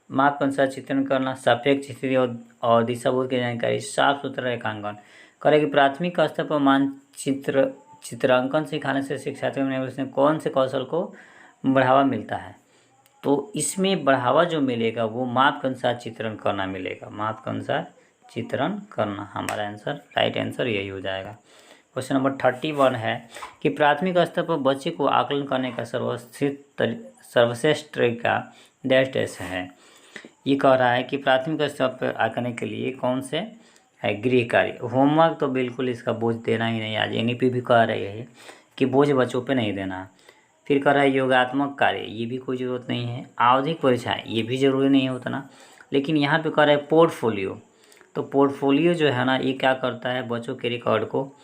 माप के अनुसार चित्रण करना, सापेक्ष स्थिति और दिशाबोध की जानकारी, साफ सुथरा रेखांकन। करें कि प्राथमिक स्तर पर चित्रांकन सिखाने से शिक्षार्थियों में कौन से कौशल को बढ़ावा मिलता है। तो इसमें बढ़ावा जो मिलेगा वो माप के अनुसार चित्रण करना मिलेगा। माप के अनुसार चित्रण करना हमारा आंसर, राइट आंसर यही हो जाएगा। क्वेश्चन नंबर 31 है कि प्राथमिक स्तर पर बच्चे को आकलन करने का सर्वश्रेष्ठ तरीका डैश है। ये कह रहा है कि प्राथमिक स्तर पर आकलन के लिए कौन से है गृह कार्य। होमवर्क तो बिल्कुल इसका बोझ देना ही नहीं। आज एनईपी भी कह रही है कि बोझ बच्चों पे नहीं देना। फिर कर रहा है योगात्मक कार्य, ये भी कोई ज़रूरत नहीं है। आवधिक परीक्षाएँ, ये भी ज़रूरी नहीं है उतना। लेकिन यहाँ पे कर रहा है पोर्टफोलियो। तो पोर्टफोलियो जो है ना, ये क्या करता है, बच्चों के रिकॉर्ड को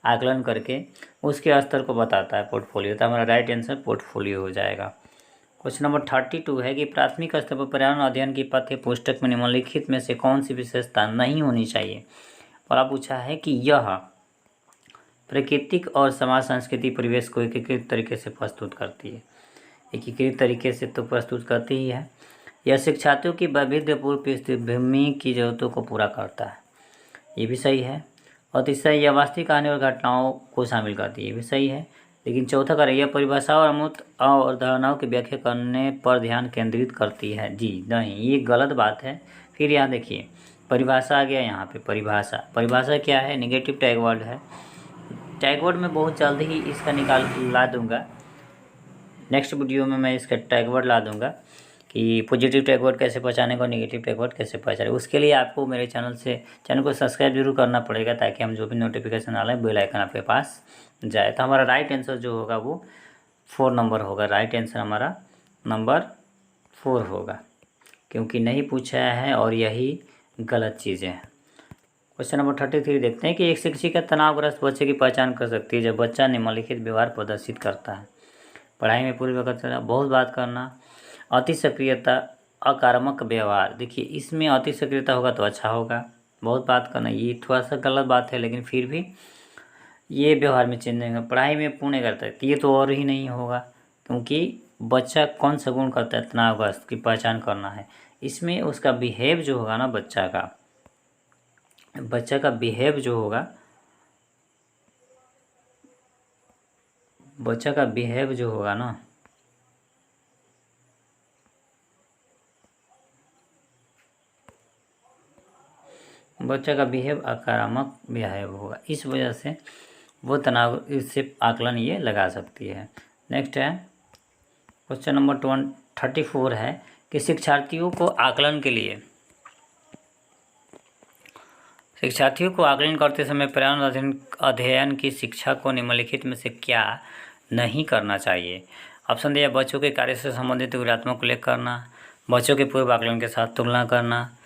आकलन करके उसके स्तर को बताता है पोर्टफोलियो। तो हमारा राइट आंसर पोर्टफोलियो हो जाएगा। क्वेश्चन नंबर 32 है कि प्राथमिक स्तर पर पर्यावरण अध्ययन की पाठ्य पुस्तक में निम्नलिखित में से कौन सी विशेषता नहीं होनी चाहिए। और पूछा है कि यह प्राकृतिक और समाज संस्कृति परिवेश को एकीकृत तरीके से प्रस्तुत करती है। एकीकृत तरीके से तो प्रस्तुत करती ही है। यह शिक्षार्थियों की वैविध्यपूर्ण पृष्ठभूमि की जरूरतों को पूरा करता है, ये भी सही है। और तीसरा, यह वास्तविक कहानी और घटनाओं को शामिल करती है, ये भी सही है। लेकिन चौथा कर यह परिभाषाओं और अमूर्त और धारणाओं की व्याख्या करने पर ध्यान केंद्रित करती है। जी नहीं, ये गलत बात है। फिर यहाँ देखिए परिभाषा आ गया, यहाँ पे परिभाषा क्या है, निगेटिव टैग वर्ड है। टैग वर्ड में बहुत जल्द ही इसका ला दूंगा, नेक्स्ट वीडियो में मैं इसका टैग वर्ड ला दूंगा कि पॉजिटिव टैग वर्ड कैसे पहचाने और नेगेटिव टैग वर्ड कैसे पहचाने। उसके लिए आपको मेरे चैनल को सब्सक्राइब जरूर करना पड़ेगा, ताकि हम जो भी नोटिफिकेशन आ रहा है बेल आइकन आपके पास जाए। तो हमारा राइट आंसर जो होगा वो 4 नंबर होगा। राइट आंसर हमारा नंबर 4 होगा, क्योंकि नहीं पूछा है और यही गलत चीज़ें हैं। क्वेश्चन नंबर 33 देखते हैं कि एक शिक्षिका तनावग्रस्त बच्चे की पहचान कर सकती है जब बच्चा निम्नलिखित व्यवहार प्रदर्शित करता है। पढ़ाई में पूरी वक्त बहुत बात करना, अति सक्रियता, आक्रामक व्यवहार। देखिए इसमें अति सक्रियता होगा तो अच्छा होगा, बहुत बात करना ये थोड़ा सा गलत बात है, लेकिन फिर भी ये व्यवहार में चेंज नहीं होगा। पढ़ाई में पूर्ण करता है, ये तो और ही नहीं होगा, क्योंकि बच्चा कौन सा गुण करता है, तनावग्रस्त की पहचान करना है। इसमें उसका बिहेव जो होगा ना, बच्चा का बिहेव जो होगा, बच्चा का बिहेव जो होगा ना, बच्चा का बिहेव आक्रामक बिहेव होगा, इस वजह से वो तनाव इससे आकलन ये लगा सकती है। नेक्स्ट है क्वेश्चन नंबर 34 है कि शिक्षार्थियों को आकलन करते समय पर्यावरण अध्ययन की शिक्षा को निम्नलिखित में से क्या नहीं करना चाहिए। ऑप्शन दिया, बच्चों के कार्य से संबंधित विवरणात्मक उल्लेख करना, बच्चों के पूर्व आकलन के साथ तुलना करना,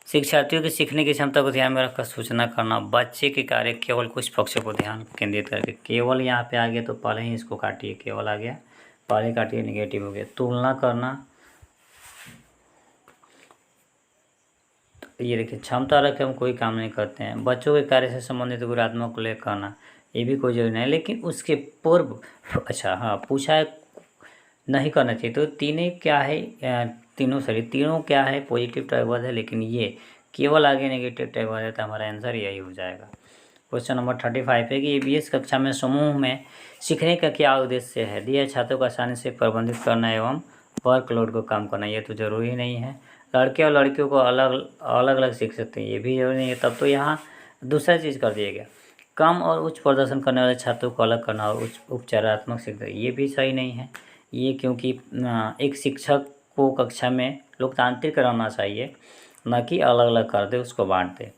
शिक्षार्थियों की सीखने की क्षमता को ध्यान में रखकर सूचना करना, बच्चे के कार्य केवल कुछ पक्षों पर ध्यान केंद्रित करके। केवल यहाँ पे आ गया तो पहले ही इसको काटिए, केवल आ गया पहले काटिए, निगेटिव हो गया। तुलना करना, ये देखिए क्षमता रखे हम कोई काम नहीं करते हैं। बच्चों के कार्य से संबंधित गुणात्मक उल्लेख करना, ये भी कोई जरूरी नहीं, लेकिन उसके पूर्व अच्छा हाँ पूछा है नहीं करना चाहिए। तो तीनों क्या है, पॉजिटिव टैग वर्ड है, लेकिन ये केवल आगे नेगेटिव टैग वर्ड है, तो हमारा आंसर यही हो जाएगा। क्वेश्चन नंबर 35 है कि EVS कक्षा में समूह में सीखने का क्या उद्देश्य है। दिया छात्रों को आसानी से प्रबंधित करना एवं वर्कलोड को कम करना, ये तो जरूरी नहीं है। लड़के और लड़कियों को अलग अलग सीख सकते हैं, ये भी जरूरी नहीं है। तब तो यहाँ दूसरा चीज़ कर दिया गया, कम और उच्च प्रदर्शन करने वाले छात्रों को अलग करना और उपचारात्मक शिक्षा, ये भी सही नहीं है। ये क्योंकि एक शिक्षक को कक्षा में लोकतांत्रिक कराना चाहिए, न कि अलग अलग कर दे, उसको बांट दे।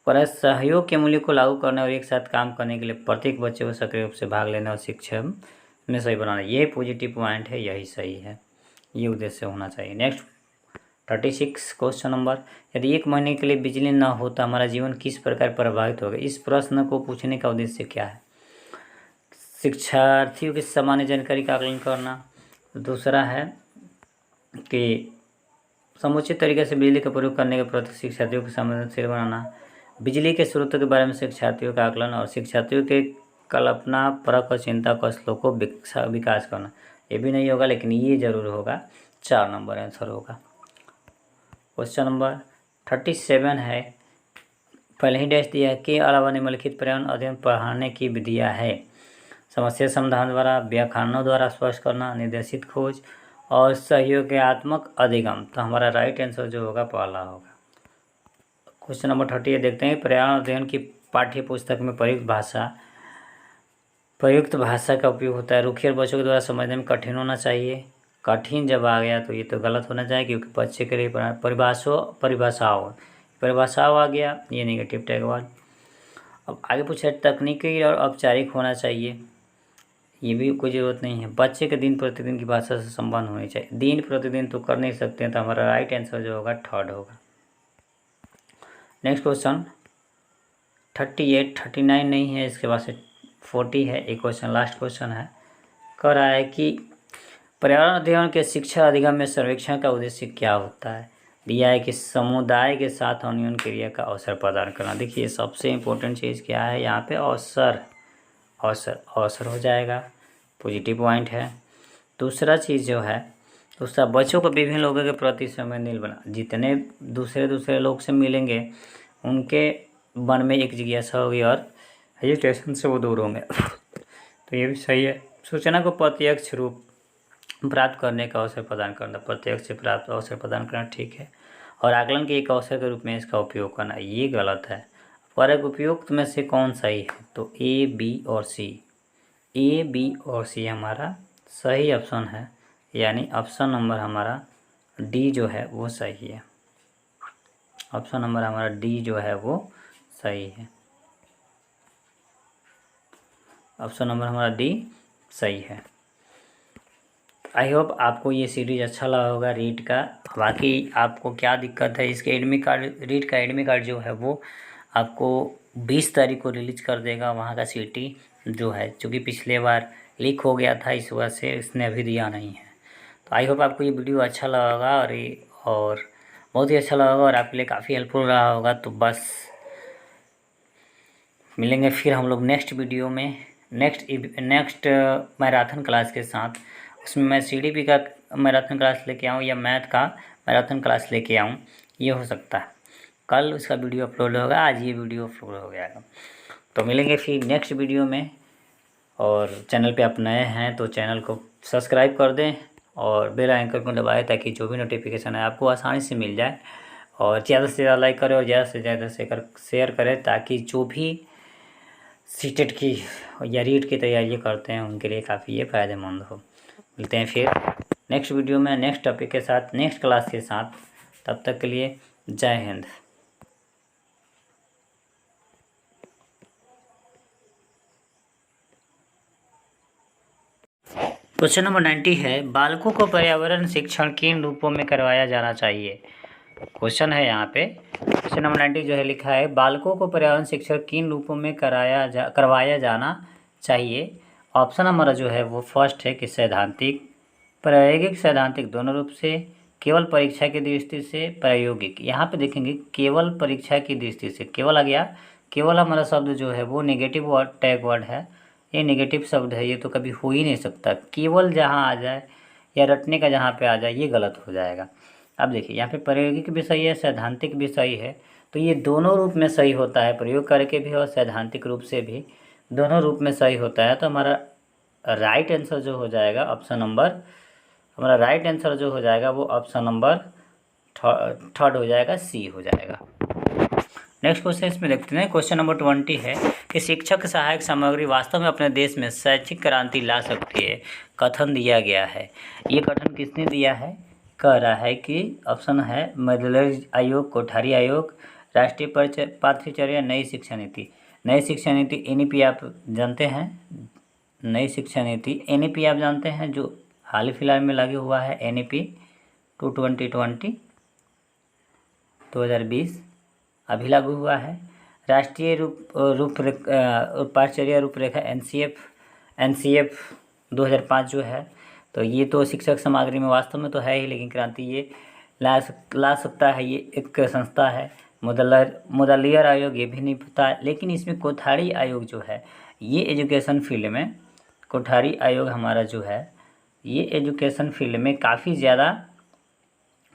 पर सहयोग के मूल्य को लागू करने और एक साथ काम करने के लिए प्रत्येक बच्चे को सक्रिय रूप से भाग लेने और शिक्षा में सही बनाना, ये पॉजिटिव पॉइंट है, यही सही है, ये उद्देश्य होना चाहिए। नेक्स्ट 36 क्वेश्चन नंबर, यदि 1 महीने के लिए बिजली न हो तो हमारा जीवन किस प्रकार प्रभावित होगा। इस प्रश्न को पूछने का उद्देश्य क्या है, शिक्षार्थियों की सामान्य जानकारी का आकलन करना। दूसरा है कि समुचित तरीके से बिजली का प्रयोग करने के प्रति शिक्षार्थियों को संवेदनशील बनाना, बिजली के स्रोतों के बारे में शिक्षार्थियों का आकलन और शिक्षार्थियों के कल्पना परक और चिंता कौशलों को विकास करना, ये भी नहीं होगा, लेकिन ये जरूर होगा, 4 नंबर आंसर होगा। क्वेश्चन नंबर 37 है, पहले ही डैश दिया है के अलावा निम्नलिखित पर्यावरण अध्ययन पढ़ाने की विधियाँ है। समस्या समाधान द्वारा, व्याख्यानों द्वारा स्पष्ट करना, निर्देशित खोज और सहयोगात्मक अधिगम। तो हमारा राइट आंसर जो होगा पहला होगा। क्वेश्चन नंबर 38 देखते हैं, पर्यावरण अध्ययन की पाठ्य पुस्तक में प्रयुक्त भाषा का उपयोग होता है। रुखियर बच्चों के द्वारा समझने में कठिन होना चाहिए। कठिन जब आ गया तो ये तो गलत होना चाहिए, क्योंकि बच्चे के लिए परिभाषाओं आ गया, ये नेगेटिव टैग वर्ड। अब आगे पूछा है, तकनीकी और औपचारिक होना चाहिए, ये भी कोई ज़रूरत नहीं है। बच्चे के दिन प्रतिदिन की भाषा से संबंध होनी चाहिए। दिन प्रतिदिन तो कर नहीं सकते हैं, तो हमारा राइट आंसर जो होगा थर्ड होगा। नेक्स्ट क्वेश्चन 38, 39 नहीं है, इसके बाद से 40 है। एक क्वेश्चन लास्ट क्वेश्चन है। कह रहा है कि पर्यावरण अध्ययन के शिक्षा अधिगम में सर्वेक्षण का उद्देश्य क्या होता है। दिया है कि समुदाय के साथ अन्योन्य क्रिया का अवसर प्रदान करना। देखिए सबसे इम्पोर्टेंट चीज़ क्या है यहाँ पे, अवसर। अवसर अवसर हो जाएगा, पॉजिटिव पॉइंट है। दूसरा चीज़ जो है, दूसरा बच्चों को विभिन्न लोगों के प्रति संवेदनशील बना। जितने दूसरे लोग से मिलेंगे उनके मन में एक जिज्ञासा होगी और हेजिटेशन से वो दूर होंगे। तो ये भी सही है। सूचना को प्रत्यक्ष रूप प्राप्त करने का अवसर प्रदान करना, प्रत्यक्ष से प्राप्त अवसर प्रदान करना ठीक है। और आकलन के एक अवसर के रूप में इसका उपयोग करना, ये गलत है। फर्क उपयुक्त में से कौन सही है, तो ए, बी और सी। ए, बी और सी हमारा सही ऑप्शन है, यानी ऑप्शन नंबर हमारा डी जो है वो सही है। ऑप्शन नंबर हमारा डी जो है वो सही है। ऑप्शन नंबर हमारा डी सही है। आई होप आपको ये सीरीज अच्छा लगा होगा रीड का। बाकी आपको क्या दिक्कत है, इसके एडमिट कार्ड, रीड का एडमिट कार्ड जो है वो आपको 20 तारीख को रिलीज कर देगा। वहाँ का सीटी जो है, चूँकि पिछले बार लीक हो गया था, इस वजह से इसने अभी दिया नहीं है। तो आई होप आपको ये वीडियो अच्छा लगा होगा और बहुत ही अच्छा लगा होगा और आपके लिए काफ़ी हेल्पफुल रहा होगा। तो बस मिलेंगे फिर हम लोग नेक्स्ट वीडियो में, नेक्स्ट मैराथन क्लास के साथ। उसमें मैं CDP का मैराथन क्लास लेके आऊँ या मैथ का मैराथन क्लास लेके आऊँ, ये हो सकता है। कल उसका वीडियो अपलोड होगा, आज ये वीडियो अपलोड हो गया। तो मिलेंगे फिर नेक्स्ट वीडियो में। और चैनल पे आप नए हैं तो चैनल को सब्सक्राइब कर दें और बेल आइकन को दबाएं, ताकि जो भी नोटिफिकेशन है आपको आसानी से मिल जाए। और ज़्यादा से ज़्यादा लाइक करें और ज़्यादा से ज़्यादा शेयर करें, ताकि जो भी सीटेट की या रीट की तैयारी करते हैं उनके लिए काफ़ी ये फ़ायदेमंद हो। मिलते हैं फिर नेक्स्ट वीडियो में, नेक्स्ट टॉपिक के साथ, नेक्स्ट क्लास के साथ। तब तक के लिए जय हिंद। क्वेश्चन नंबर 90 है, बालकों को पर्यावरण शिक्षण किन रूपों में करवाया जाना चाहिए। क्वेश्चन है यहाँ पे, क्वेश्चन नंबर 90 जो है लिखा है, बालकों को पर्यावरण शिक्षण किन रूपों में करवाया जाना चाहिए। ऑप्शन हमारा जो है वो फर्स्ट है कि सैद्धांतिक, प्रायोगिक, सैद्धांतिक दोनों रूप से, केवल परीक्षा की दृष्टि से, प्रायोगिक। यहाँ पे देखेंगे केवल परीक्षा की दृष्टि से, केवल आ गया। केवल हमारा शब्द जो है वो नेगेटिव वर्ड टैग वर्ड है, ये नेगेटिव शब्द है, ये तो कभी हो ही नहीं सकता। केवल जहाँ आ जाए या रटने का जहाँ पे आ जाए ये गलत हो जाएगा। अब देखिए यहाँ पे प्रायोगिक भी सही है, सैद्धांतिक भी सही है, तो ये दोनों रूप में सही होता है, प्रयोग करके भी और सैद्धांतिक रूप से भी, दोनों रूप में सही होता है। तो हमारा राइट आंसर जो हो जाएगा ऑप्शन नंबर, हमारा राइट आंसर जो हो जाएगा वो ऑप्शन नंबर थर्ड हो जाएगा, सी हो जाएगा। नेक्स्ट क्वेश्चन इसमें देखते हैं, क्वेश्चन नंबर 20 है कि शिक्षक सहायक सामग्री वास्तव में अपने देश में शैक्षिक क्रांति ला सकती है। कथन दिया गया है, ये कथन किसने दिया है। कह रहा है कि ऑप्शन है मदलज आयोग, कोठारी आयोग, राष्ट्रीय पाठ्यचर्या, नई शिक्षा नीति। नई शिक्षा नीति NEP आप जानते हैं, नई शिक्षा नीति NEP आप जानते हैं, जो हाल ही फिलहाल में लागू हुआ है। NEP 2020 अभी लागू हुआ है। राष्ट्रीय पाठ्यचर्या रूपरेखा NCF 2005 जो है, तो ये तो शिक्षक सामग्री में वास्तव में तो है ही, लेकिन क्रांति ये ला सकता है। ये एक संस्था है। मुदलियर आयोग ये भी नहीं पता है, लेकिन इसमें कोठारी आयोग जो है ये एजुकेशन फील्ड में, कोठारी आयोग हमारा जो है ये एजुकेशन फील्ड में काफ़ी ज़्यादा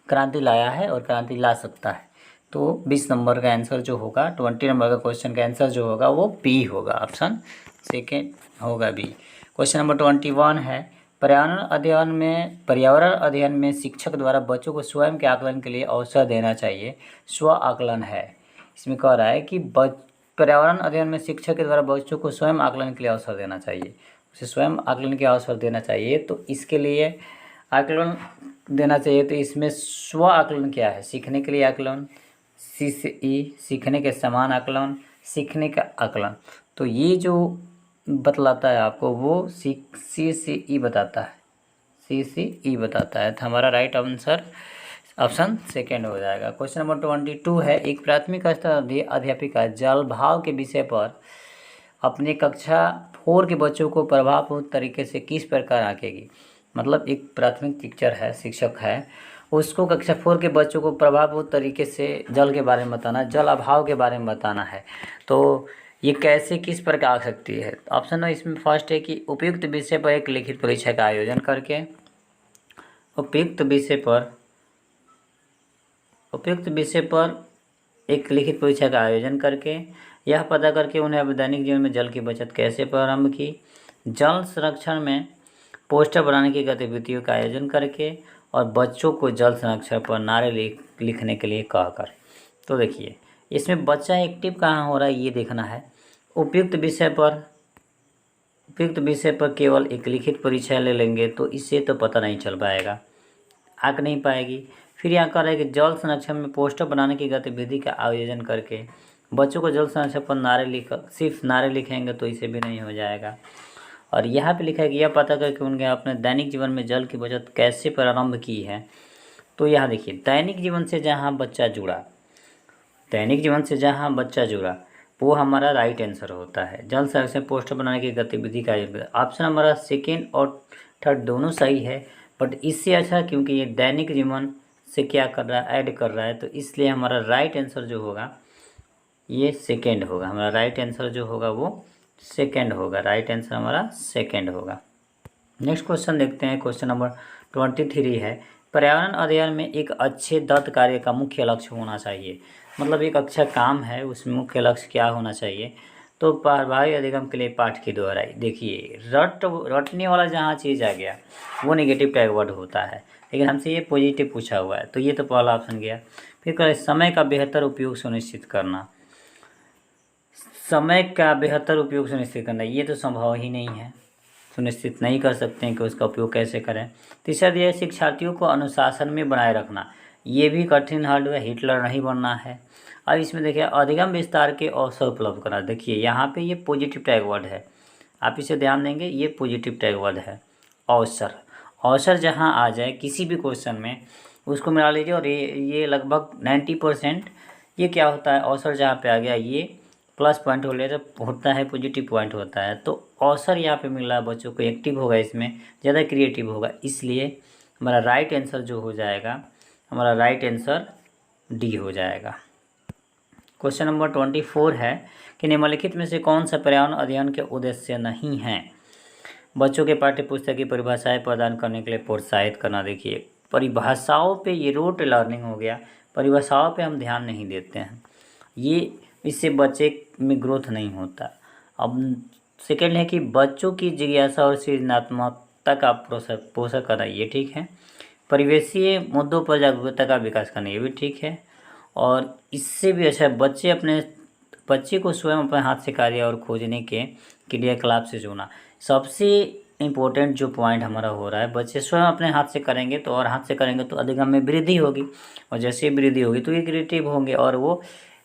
क्रांति लाया है और क्रांति ला सकता है। तो 20 नंबर का आंसर जो होगा, 20 नंबर का क्वेश्चन का आंसर जो होगा वो बी होगा, ऑप्शन सेकेंड होगा बी। क्वेश्चन नंबर 21 है, पर्यावरण अध्ययन में शिक्षक द्वारा बच्चों को स्वयं के आकलन के लिए अवसर देना चाहिए। स्व आकलन है, इसमें कह रहा है कि पर्यावरण अध्ययन में शिक्षक के द्वारा बच्चों को स्वयं आकलन के लिए अवसर देना चाहिए, उसे स्वयं आकलन के अवसर देना चाहिए। तो इसके लिए आकलन देना चाहिए, तो इसमें स्व आकलन क्या है, सीखने के लिए आकलन, सी से ई, सीखने के समान आकलन, सीखने का आकलन। तो ये जो बतलाता है आपको, वो CCE बताता है, CCE बताता है। तो हमारा राइट आंसर ऑप्शन सेकेंड हो जाएगा। क्वेश्चन नंबर 22 है, एक प्राथमिक स्तर अध्यापिका जल भाव के विषय पर अपने कक्षा 4 के बच्चों को प्रभावपूर्ण तरीके से किस प्रकार आंकेगी। मतलब एक प्राथमिक टीचर है, शिक्षक है, उसको कक्षा 4 के बच्चों को प्रभावपूर्ण तरीके से जल के बारे में बताना, जल अभाव के बारे में बताना है। तो ये कैसे किस प्रकार आ सकती है। ऑप्शन है इसमें फर्स्ट है कि उपयुक्त विषय पर एक लिखित परीक्षा का आयोजन करके, उपयुक्त विषय पर एक लिखित परीक्षा का आयोजन करके, यह पता करके उन्हें दैनिक जीवन में जल की बचत कैसे प्रारंभ की, जल संरक्षण में पोस्टर बनाने की गतिविधियों का आयोजन करके, और बच्चों को जल संरक्षण पर नारे लिखने के लिए कहकर। तो देखिए इसमें बच्चा एक्टिव कहाँ हो रहा है ये देखना है। उपयुक्त विषय पर केवल एक लिखित परीक्षा ले लेंगे तो इससे तो पता नहीं चल पाएगा, आंक नहीं पाएगी। फिर यहाँ कर रहा है कि जल संरक्षण में पोस्टर बनाने की गतिविधि का आयोजन करके बच्चों को जल संरक्षण पर सिर्फ नारे लिखेंगे तो इसे भी नहीं हो जाएगा। और यहाँ पे लिखा है कि यह पता करके उनके अपने दैनिक जीवन में जल की बचत कैसे प्रारंभ की है। तो यहाँ देखिए दैनिक जीवन से जहाँ बच्चा जुड़ा वो हमारा राइट आंसर होता है। जल संरक्षण पोस्टर बनाने की गतिविधि का ऑप्शन हमारा सेकेंड और थर्ड दोनों सही है, बट इससे अच्छा क्योंकि ये दैनिक जीवन से क्या कर रहा है, ऐड कर रहा है, तो इसलिए हमारा राइट आंसर जो होगा ये सेकेंड होगा। हमारा राइट आंसर जो होगा वो सेकेंड होगा, राइट आंसर हमारा सेकेंड होगा। नेक्स्ट क्वेश्चन देखते हैं। क्वेश्चन नंबर 23 है, पर्यावरण अध्ययन में एक अच्छे दत्त कार्य का मुख्य लक्ष्य होना चाहिए। मतलब एक अच्छा काम है उसमें मुख्य लक्ष्य क्या होना चाहिए। तो प्रभावी अधिगम के लिए पाठ की दोहराई। देखिए रटने वाला जहाँ चीज़ आ गया वो नेगेटिव टैग वर्ड होता है, लेकिन हमसे ये पॉजिटिव पूछा हुआ है, तो ये तो पहला ऑप्शन गया। फिर करें समय का बेहतर उपयोग सुनिश्चित करना। समय का बेहतर उपयोग सुनिश्चित करना ये तो संभव ही नहीं है, सुनिश्चित नहीं कर सकते हैं कि उसका उपयोग कैसे करें। तीसरा दिया शिक्षार्थियों को अनुशासन में बनाए रखना, ये भी कठिन हार्ड है, हिटलर नहीं बनना है। अब इसमें देखिए अधिगम विस्तार के अवसर उपलब्ध करना। देखिए यहाँ पे ये पॉजिटिव टैग वर्ड है, आप इसे ध्यान देंगे, ये पॉजिटिव टैग वर्ड है। अवसर जहाँ आ जाए किसी भी क्वेश्चन में उसको मिला लीजिए, और ये लगभग 90% ये क्या होता है, अवसर जहाँ पे आ गया ये प्लस पॉइंट होता है, पॉजिटिव पॉइंट होता है। तो अवसर यहाँ पे मिल रहा है बच्चों को, एक्टिव होगा, इसमें ज़्यादा क्रिएटिव होगा, इसलिए हमारा राइट आंसर जो हो जाएगा, हमारा राइट आंसर डी हो जाएगा। क्वेश्चन नंबर 24 है कि निम्नलिखित में से कौन सा पर्यावरण अध्ययन के उद्देश्य नहीं है। बच्चों के पाठ्य पुस्तक की परिभाषाएं प्रदान करने के लिए प्रोत्साहित करना। देखिए परिभाषाओं पे ये रोट लर्निंग हो गया, परिभाषाओं पे हम ध्यान नहीं देते हैं, ये इससे बच्चे में ग्रोथ नहीं होता। अब सेकेंड है कि बच्चों की जिज्ञासा और सृजनात्मकता का पोषण करना, ये ठीक है। परिवेशीय मुद्दों पर जागरूकता का विकास करना, ये भी ठीक है। और इससे भी अच्छा बच्चे को स्वयं अपने हाथ से कार्य और खोजने के क्रियाकलाप से जोड़ना। सबसे इम्पोर्टेंट जो पॉइंट हमारा हो रहा है, बच्चे स्वयं अपने हाथ से करेंगे तो, और हाथ से करेंगे तो अधिगम में वृद्धि होगी, और जैसे वृद्धि होगी तो ये क्रिएटिव होंगे और वो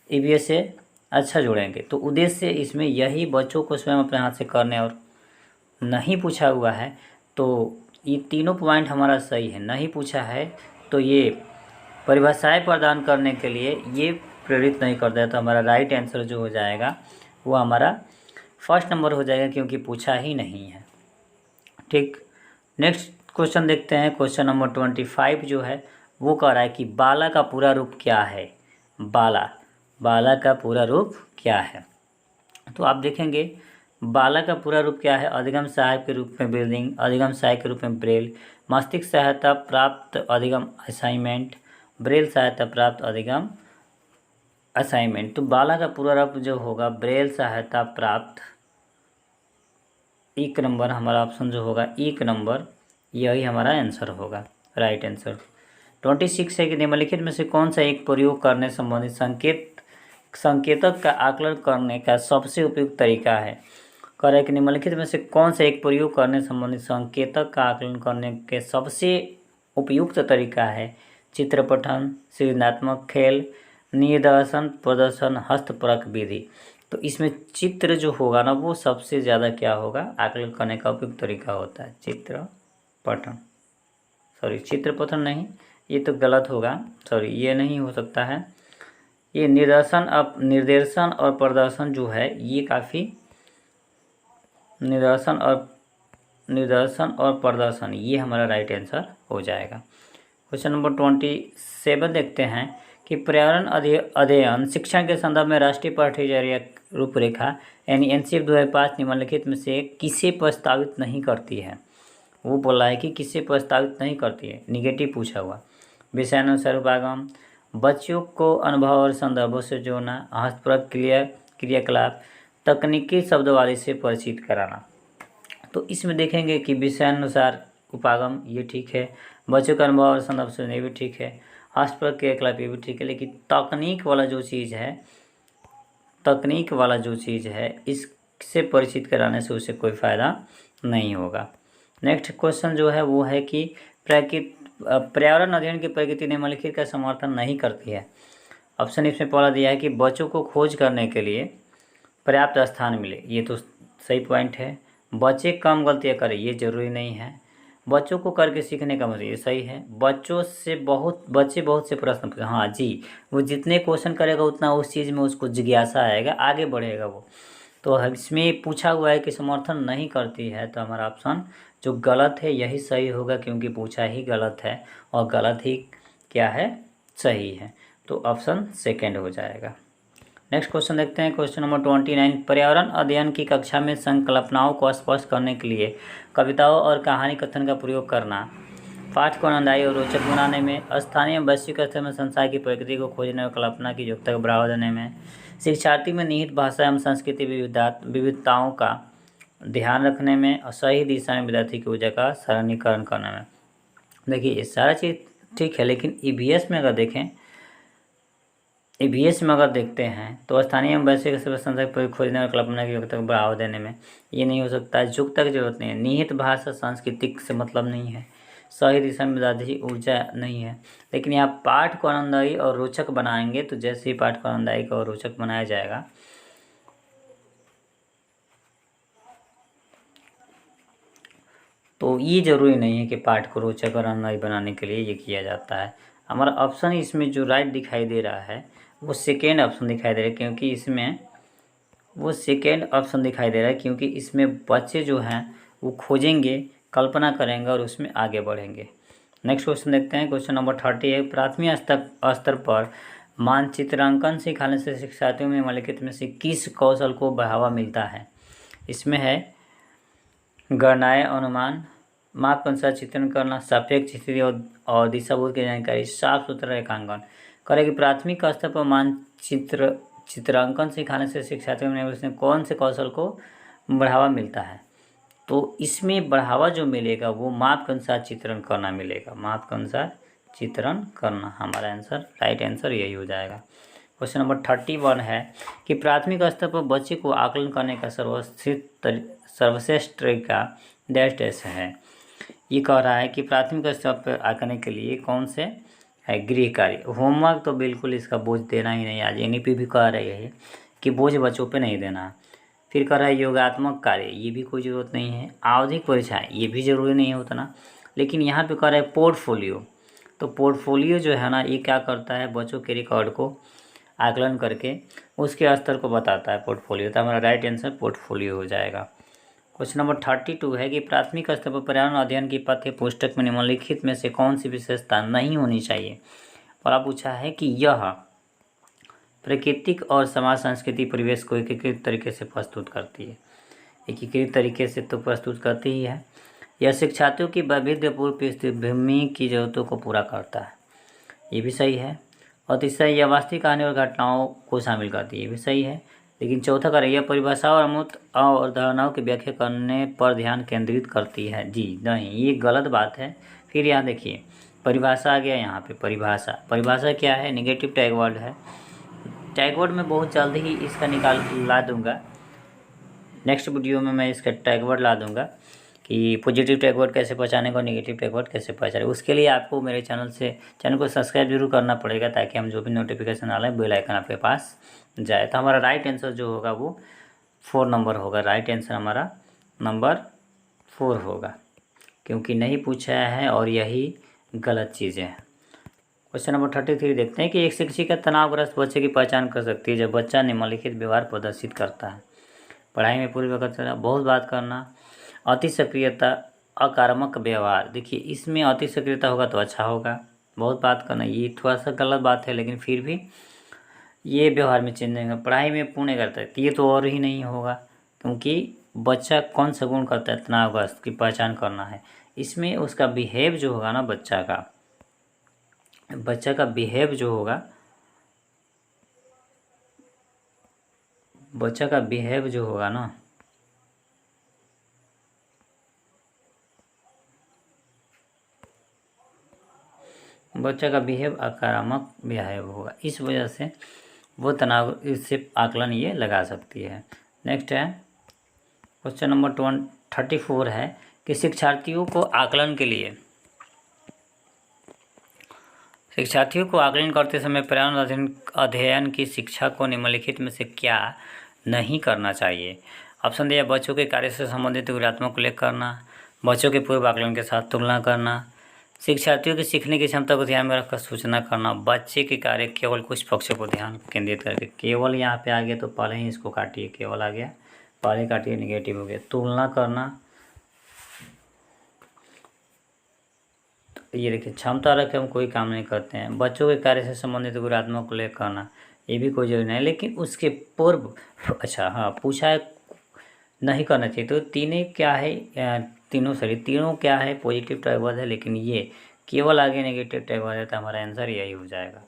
ईवीएस से अच्छा जुड़ेंगे। तो उद्देश्य इसमें यही बच्चों को स्वयं अपने हाथ से करने और नहीं पूछा हुआ है, तो ये तीनों पॉइंट हमारा सही है। नहीं पूछा है तो ये परिभाषाएं प्रदान करने के लिए ये प्रेरित नहीं करता है, तो हमारा राइट आंसर जो हो जाएगा वो हमारा फर्स्ट नंबर हो जाएगा, क्योंकि पूछा ही नहीं है। ठीक, नेक्स्ट क्वेश्चन देखते हैं। क्वेश्चन नंबर 25 जो है वो कह रहा है कि बाला का पूरा रूप क्या है। बाला का पूरा रूप क्या है, तो आप देखेंगे बाला का पूरा रूप क्या है। अधिगम सहायक के रूप में ब्रीदिंग, अधिगम सहायक के रूप में ब्रेल, मस्तिष्क सहायता प्राप्त अधिगम असाइनमेंट, ब्रेल सहायता प्राप्त अधिगम असाइनमेंट। तो बाला का पूरा रूप जो होगा ब्रेल सहायता प्राप्त, एक नंबर हमारा ऑप्शन जो होगा एक नंबर, यही हमारा आंसर होगा, राइट आंसर। 26 है कि निम्नलिखित में से कौन सा एक प्रयोग करने संबंधित संकेतक का आकलन करने का सबसे उपयुक्त तरीका है। कह रहा है कि निम्नलिखित में से कौन सा एक प्रयोग करने संबंधित संकेतक का आकलन करने के सबसे उपयुक्त तरीका है। चित्रपठन, सृजनात्मक खेल, निदर्शन, प्रदर्शन, हस्तपरक विधि। तो इसमें चित्र जो होगा ना वो सबसे ज़्यादा क्या होगा, आकलन करने का उपयुक्त तरीका होता है। चित्र पठन, सॉरी चित्र पठन नहीं, ये तो गलत होगा, सॉरी ये नहीं हो सकता है। ये निर्देशन और प्रदर्शन जो है ये काफ़ी, निर्देशन और प्रदर्शन ये हमारा राइट आंसर हो जाएगा। क्वेश्चन नंबर 27 देखते हैं कि पर्यावरण अध्ययन शिक्षण के संदर्भ में राष्ट्रीय पाठ्यचर्या रूपरेखा यानी NCF 2005 निम्नलिखित में से किसे प्रस्तावित नहीं करती है। वो बोला है कि किसे प्रस्तावित नहीं करती है, निगेटिव पूछा हुआ। विषयानुसार उपागम, बच्चों को अनुभव और संदर्भों से जोड़ना, हस्तप्रक क्रियाकलाप, तकनीकी शब्दवादी से परिचित कराना। तो इसमें देखेंगे कि विषयानुसार उपागम ये ठीक है, बच्चों का अनुभव और संदर्भ से ये भी ठीक है, हस्तप्रक क्रियाकलाप ये भी ठीक है, लेकिन तकनीक वाला जो चीज़ है इससे परिचित कराने से उसे कोई फ़ायदा नहीं होगा। नेक्स्ट क्वेश्चन जो है वो है कि पर्यावरण अध्ययन की प्रकृति निम्नलिखित का समर्थन नहीं करती है। ऑप्शन इसमें पहला दिया है कि बच्चों को खोज करने के लिए पर्याप्त स्थान मिले, ये तो सही पॉइंट है। बच्चे कम गलतियाँ करें, ये जरूरी नहीं है। बच्चों को करके सीखने का मतलब, ये सही है। बच्चे बहुत से प्रश्न पूछे, हाँ जी, वो जितने क्वेश्चन करेगा उतना उस चीज़ में उसको जिज्ञासा आएगा, आगे बढ़ेगा वो। तो इसमें पूछा हुआ है कि समर्थन नहीं करती है, तो हमारा ऑप्शन जो गलत है यही सही होगा, क्योंकि पूछा ही गलत है और गलत ही क्या है, सही है। तो ऑप्शन सेकेंड हो जाएगा। नेक्स्ट क्वेश्चन देखते हैं, क्वेश्चन नंबर 29। पर्यावरण अध्ययन की कक्षा में संकल्पनाओं को स्पष्ट करने के लिए कविताओं और कहानी कथन का प्रयोग करना, पाठ को आनंददायी और रोचक बनाने में, स्थानीय वैश्विक स्तर में संसार की प्रकृति को खोजने और कल्पना की योग्यता को बढ़ावा देने में, शिक्षार्थी में निहित भाषा एवं संस्कृति विविधताओं का ध्यान रखने में, और सही दिशा में विद्यार्थी की ऊर्जा का सरलीकरण करने में। देखिए ये सारा चीज़ ठीक है, लेकिन EVS में अगर देखें, EVS में अगर देखते हैं तो स्थानीय एवं वैश्विक संसार पर खोजने और कल्पना की योग्यता को बढ़ावा देने में, ये नहीं हो सकता है। युक्ता की जरूरत नहीं है। निहित भाषा सांस्कृतिक से मतलब नहीं है। सही दिशा में विद्यार्थी ऊर्जा नहीं है। लेकिन यहाँ पाठ को आनंददायी और रोचक बनाएंगे, तो जैसे ही पाठ को आनंददायी और रोचक बनाया जाएगा तो ये जरूरी नहीं है कि पाठ को रोचक और आनंददायी बनाने के लिए ये किया जाता है। हमारा ऑप्शन इसमें जो राइट दिखाई दे रहा है वो सेकेंड ऑप्शन दिखाई दे रहा है, क्योंकि इसमें वो सेकेंड ऑप्शन दिखाई दे रहा है, क्योंकि इसमें बच्चे जो हैं वो खोजेंगे, कल्पना करेंगे और उसमें आगे बढ़ेंगे। नेक्स्ट क्वेश्चन देखते हैं, क्वेश्चन नंबर 30 है, प्राथमिक स्तर पर मानचित्रांकन सिखाने से शिक्षार्थियों में निम्नलिखित में से किस कौशल को बढ़ावा मिलता है। इसमें है गणनाएँ, अनुमान, माप के अनुसार चित्रण करना, सापेक्ष स्थिति और दिशाबोध की जानकारी, साफ सुथरा रेखांकन। करेगी प्राथमिक स्तर पर चित्रांकन सिखाने से शिक्षार्थियों में कौन से कौशल को बढ़ावा मिलता है। तो इसमें बढ़ावा जो मिलेगा वो माप के अनुसार चित्रण करना मिलेगा। माप के अनुसार चित्रण करना हमारा आंसर, राइट आंसर यही हो जाएगा। क्वेश्चन नंबर 31 है कि प्राथमिक स्तर पर बच्चे को आकलन करने का सर्वश्रेष्ठ तरीका डैश है। ये कह रहा है कि प्राथमिक स्तर पर आकलन के लिए कौन से है गृह कार्य। होमवर्क तो बिल्कुल इसका बोझ देना ही नहीं। आज NEP भी कह रही है कि बोझ बच्चों पे नहीं देना। फिर कह रहा है योगात्मक कार्य, ये भी कोई ज़रूरत नहीं है। आवधिक परीक्षाएँ, ये भी ज़रूरी नहीं है उतना। लेकिन यहाँ पे कह रहा है पोर्टफोलियो, तो पोर्टफोलियो जो है ना ये क्या करता है, बच्चों के रिकॉर्ड को आकलन करके उसके स्तर को बताता है पोर्टफोलियो। तो हमारा राइट आंसर पोर्टफोलियो हो जाएगा। क्वेश्चन नंबर 32 है कि प्राथमिक स्तर पर पर्यावरण अध्ययन की पाठ्य पुस्तक में निम्नलिखित में से कौन सी विशेषता नहीं होनी चाहिए। और पूछा है कि यह प्राकृतिक और समाज संस्कृति परिवेश को एकीकृत तरीके से प्रस्तुत करती है। एकीकृत तरीके से तो प्रस्तुत करती ही है। यह शिक्षार्थियों की वैविध्यपूर्ण पृष्ठभूमि की जरूरतों को पूरा करता है, ये भी सही है। और तीसरा, यह वास्तविक कहानी और घटनाओं को शामिल करती है, ये भी सही है। लेकिन चौथा कार्य, यह परिभाषाओं और अमूर्त और धारणाओं की व्याख्या करने पर ध्यान केंद्रित करती है। जी नहीं, ये गलत बात है। फिर यहाँ देखिए परिभाषा आ गया। यहाँ पे परिभाषा क्या है, निगेटिव टैग वर्ड है। टैग वर्ड में बहुत जल्द ही इसका ला दूंगा। नेक्स्ट वीडियो में मैं इसका टैग वर्ड ला दूंगा। कि पॉजिटिव टैग वर्ड कैसे पहचाने और नेगेटिव टैग वर्ड कैसे पहचाने। उसके लिए आपको मेरे चैनल को सब्सक्राइब जरूर करना पड़ेगा, ताकि हम जो भी नोटिफिकेशन डालें बेल आइकन आपके पास जाए। तो हमारा राइट आंसर जो होगा वो 4 नंबर होगा। राइट आंसर हमारा नंबर 4 होगा, क्योंकि नहीं पूछा है और यही गलत चीज़ें हैं। क्वेश्चन नंबर 33 देखते हैं कि एक शिक्षिका तनावग्रस्त बच्चे की पहचान कर सकती है जब बच्चा निम्नलिखित व्यवहार प्रदर्शित करता है। पढ़ाई में पूरी वक्त बहुत बात करना, अति सक्रियता, आक्रामक व्यवहार। देखिए इसमें अति सक्रियता होगा तो अच्छा होगा, बहुत बात करना ये थोड़ा सा गलत बात है, लेकिन फिर भी ये व्यवहार में चेंज नहीं होगा। पढ़ाई में पूर्ण करता है तो ये तो और ही नहीं होगा, क्योंकि बच्चा कौन सा गुण करता है तनावग्रस्त की पहचान करना है। इसमें उसका बिहेव जो होगा ना, बच्चा का बिहेव जो होगा, बच्चा का बिहेव जो होगा ना, बच्चा का बिहेव आक्रामक बिहेव होगा, इस वजह से वो तनाव इससे आकलन ये लगा सकती है। नेक्स्ट है क्वेश्चन नंबर 34 है कि शिक्षार्थियों को आकलन करते समय पर्यावरण अध्ययन की शिक्षा को निम्नलिखित में से क्या नहीं करना चाहिए। ऑप्शन दिया, बच्चों के कार्य से संबंधित विवरणात्मक उल्लेख करना, बच्चों के पूर्व आकलन के साथ तुलना करना, शिक्षार्थियों की सीखने की क्षमता को ध्यान में रखकर सूचना करना, बच्चे के कार्य केवल कुछ पक्षों पर ध्यान केंद्रित करके। केवल यहाँ पे आ गया तो पहले ही इसको काटिए, केवल आ गया पहले काटिए, निगेटिव हो गया। तुलना करना, ये देखिए क्षमता रखे हम कोई काम नहीं करते हैं। बच्चों के कार्य से संबंधित गुणात्मक उल्लेख करना, ये भी कोई जरूरी नहीं, लेकिन उसके पूर्व अच्छा हाँ पूछा है नहीं करना चाहिए। तो तीनों क्या है पॉजिटिव टैग वर्ड है, लेकिन ये केवल आगे नेगेटिव टैग वर्ड है, तो हमारा आंसर यही हो जाएगा।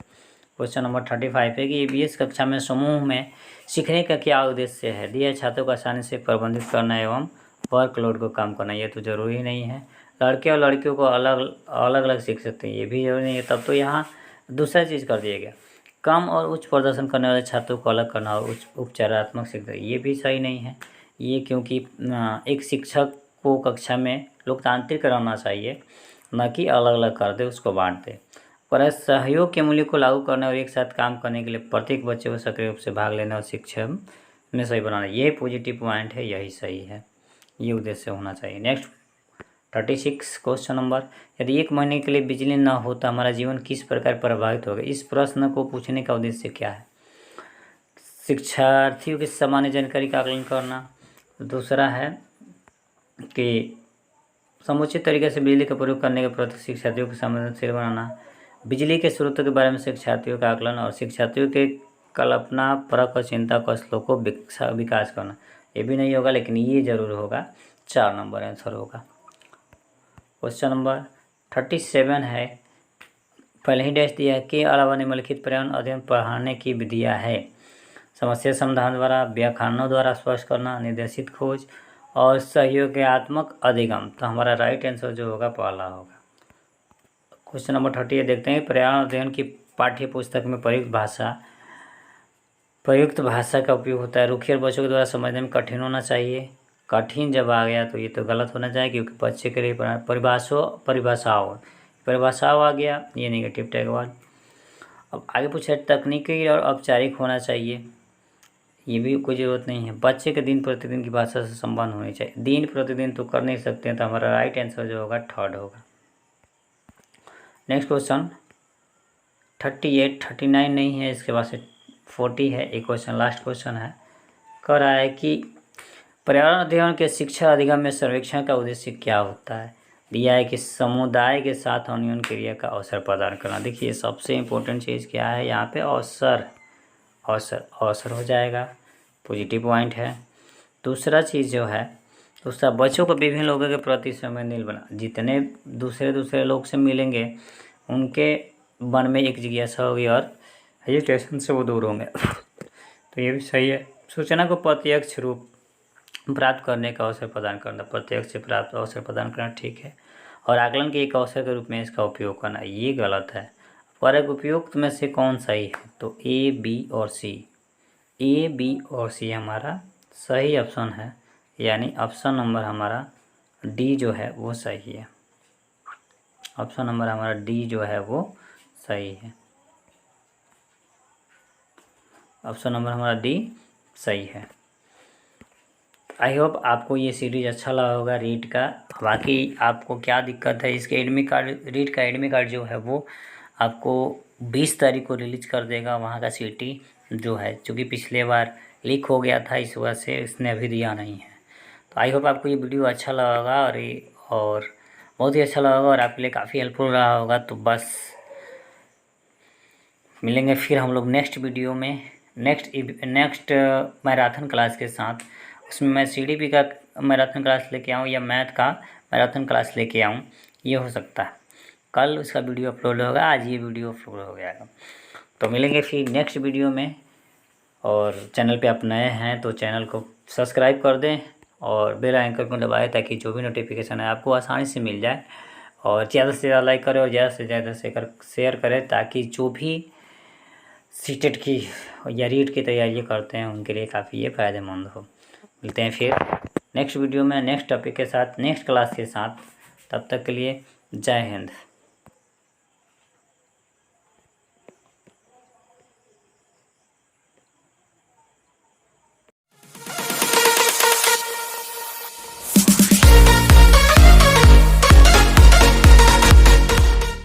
क्वेश्चन नंबर 35 है कि EVS कक्षा में समूह में सीखने का क्या उद्देश्य है। दिया छात्रों को आसानी से प्रबंधित करना एवं वर्कलोड को कम करना, ये तो जरूरी नहीं है। लड़के और लड़कियों को अलग अलग सीख सकते हैं, ये भी जरूरी नहीं है। तब तो यहाँ दूसरा चीज़ कर दिया गया, कम और उच्च प्रदर्शन करने वाले छात्रों को अलग करना और उपचारात्मक शिक्षा, ये भी सही नहीं है। ये क्योंकि एक शिक्षक को कक्षा में लोकतांत्रिक रहना चाहिए, न कि अलग अलग कर दे, उसको बांट दे। पर सहयोग के मूल्य को लागू करने और एक साथ काम करने के लिए प्रत्येक बच्चे को सक्रिय रूप से भाग लेने और शिक्षा में सही बनाना, ये पॉजिटिव पॉइंट है, यही सही है, ये उद्देश्य होना चाहिए। नेक्स्ट 36 क्वेश्चन नंबर, यदि 1 महीने के लिए बिजली न हो तो हमारा जीवन किस प्रकार प्रभावित होगा। इस प्रश्न को पूछने का उद्देश्य क्या है। शिक्षार्थियों की सामान्य जानकारी का आकलन करना। दूसरा है कि समुचित तरीके से बिजली का प्रयोग करने के प्रति शिक्षार्थियों को संवेदनशील बनाना, बिजली के स्रोतों के बारे में शिक्षार्थियों का आकलन और शिक्षार्थियों के कल्पना परक और चिंता कौशलों को विकास करना, ये भी नहीं होगा, लेकिन ये जरूर होगा, 4 नंबर आंसर होगा। क्वेश्चन नंबर 37 है, पहले ही डैश दिया है के अलावा निम्नलिखित पर्यावरण अध्ययन पढ़ाने की विधियाँ है। समस्या समाधान द्वारा, व्याख्यानों द्वारा स्पष्ट करना, निर्देशित खोज और सहयोगात्मक अधिगम। तो हमारा राइट आंसर जो होगा पहला होगा। क्वेश्चन नंबर 38 देखते हैं, पर्यावरण अध्ययन की पाठ्य पुस्तक में प्रयुक्त भाषा का उपयोग होता है। रुखिए और बच्चों के द्वारा समझने में कठिन होना चाहिए। कठिन जब आ गया तो ये तो गलत होना चाहिए, क्योंकि बच्चे के लिए परिभाषाओं आ गया, ये नेगेटिव टैग वर्ड। अब आगे पूछा तकनीकी और औपचारिक होना चाहिए, ये भी कोई ज़रूरत नहीं है। बच्चे के दिन प्रतिदिन की भाषा से संबंध होनी चाहिए, दिन प्रतिदिन तो कर नहीं सकते हैं, तो हमारा राइट आंसर जो होगा 3rd होगा। नेक्स्ट क्वेश्चन 38, 39 नहीं है, इसके बाद से 40 है। एक क्वेश्चन लास्ट क्वेश्चन है, कह रहा है कि पर्यावरण अध्ययन के शिक्षा अधिगम में सर्वेक्षण का उद्देश्य क्या होता है। दिया है कि समुदाय के साथ अन्योन्य क्रिया का अवसर प्रदान करना। देखिए सबसे इम्पोर्टेंट चीज़ क्या है यहाँ पे, अवसर हो जाएगा, पॉजिटिव पॉइंट है। दूसरा चीज़ जो है, दूसरा बच्चों को विभिन्न लोगों के प्रति संवेदनशील बना, जितने दूसरे लोग से मिलेंगे उनके मन में एक जिज्ञासा होगी और हेजिटेशन से वो दूर होंगे तो ये भी सही है। सूचना को प्रत्यक्ष रूप प्राप्त करने का अवसर प्रदान करना, प्रत्यक्ष से प्राप्त अवसर प्रदान करना ठीक है, और आकलन के एक अवसर के रूप में इसका उपयोग करना, ये गलत है। फर्क उपयुक्त में से कौन सही है, तो A, B और C हमारा सही ऑप्शन है, यानी ऑप्शन नंबर हमारा डी जो है वो सही है। ऑप्शन नंबर हमारा डी जो है वो सही है। ऑप्शन नंबर हमारा डी सही है। आई होप आपको ये सीरीज अच्छा लगा होगा रीड का। बाकी आपको क्या दिक्कत है, इसके एडमिट कार्ड, रीड का एडमिट कार्ड जो है वो आपको 20 तारीख को रिलीज कर देगा वहाँ का सीटी जो है, क्योंकि पिछले बार लीक हो गया था, इस वजह से इसने अभी दिया नहीं है। तो आई होप आपको ये वीडियो अच्छा लगा होगा और बहुत ही अच्छा लगा होगा और आपके लिए काफ़ी हेल्पफुल रहा होगा। तो बस मिलेंगे फिर हम लोग नेक्स्ट वीडियो में, नेक्स्ट मैराथन क्लास के साथ। उसमें मैं CDP का मैराथन क्लास लेके आऊँ या मैथ का मैराथन क्लास लेके आऊँ, ये हो सकता है। कल उसका वीडियो अपलोड होगा, आज ये वीडियो अपलोड हो गया। तो मिलेंगे फिर नेक्स्ट वीडियो में। और चैनल पे आप नए हैं तो चैनल को सब्सक्राइब कर दें और बेल आइकन को दबाएं, ताकि जो भी नोटिफिकेशन है आपको आसानी से मिल जाए। और ज़्यादा से ज़्यादा लाइक करें और ज़्यादा से ज़्यादा शेयर करें, ताकि जो भी सीटेट की या रीट की तैयारी करते हैं उनके लिए काफ़ी ये फ़ायदेमंद हो। मिलते हैं फिर नेक्स्ट वीडियो में नेक्स्ट टॉपिक के साथ, नेक्स्ट क्लास के साथ। तब तक के लिए जय हिंद।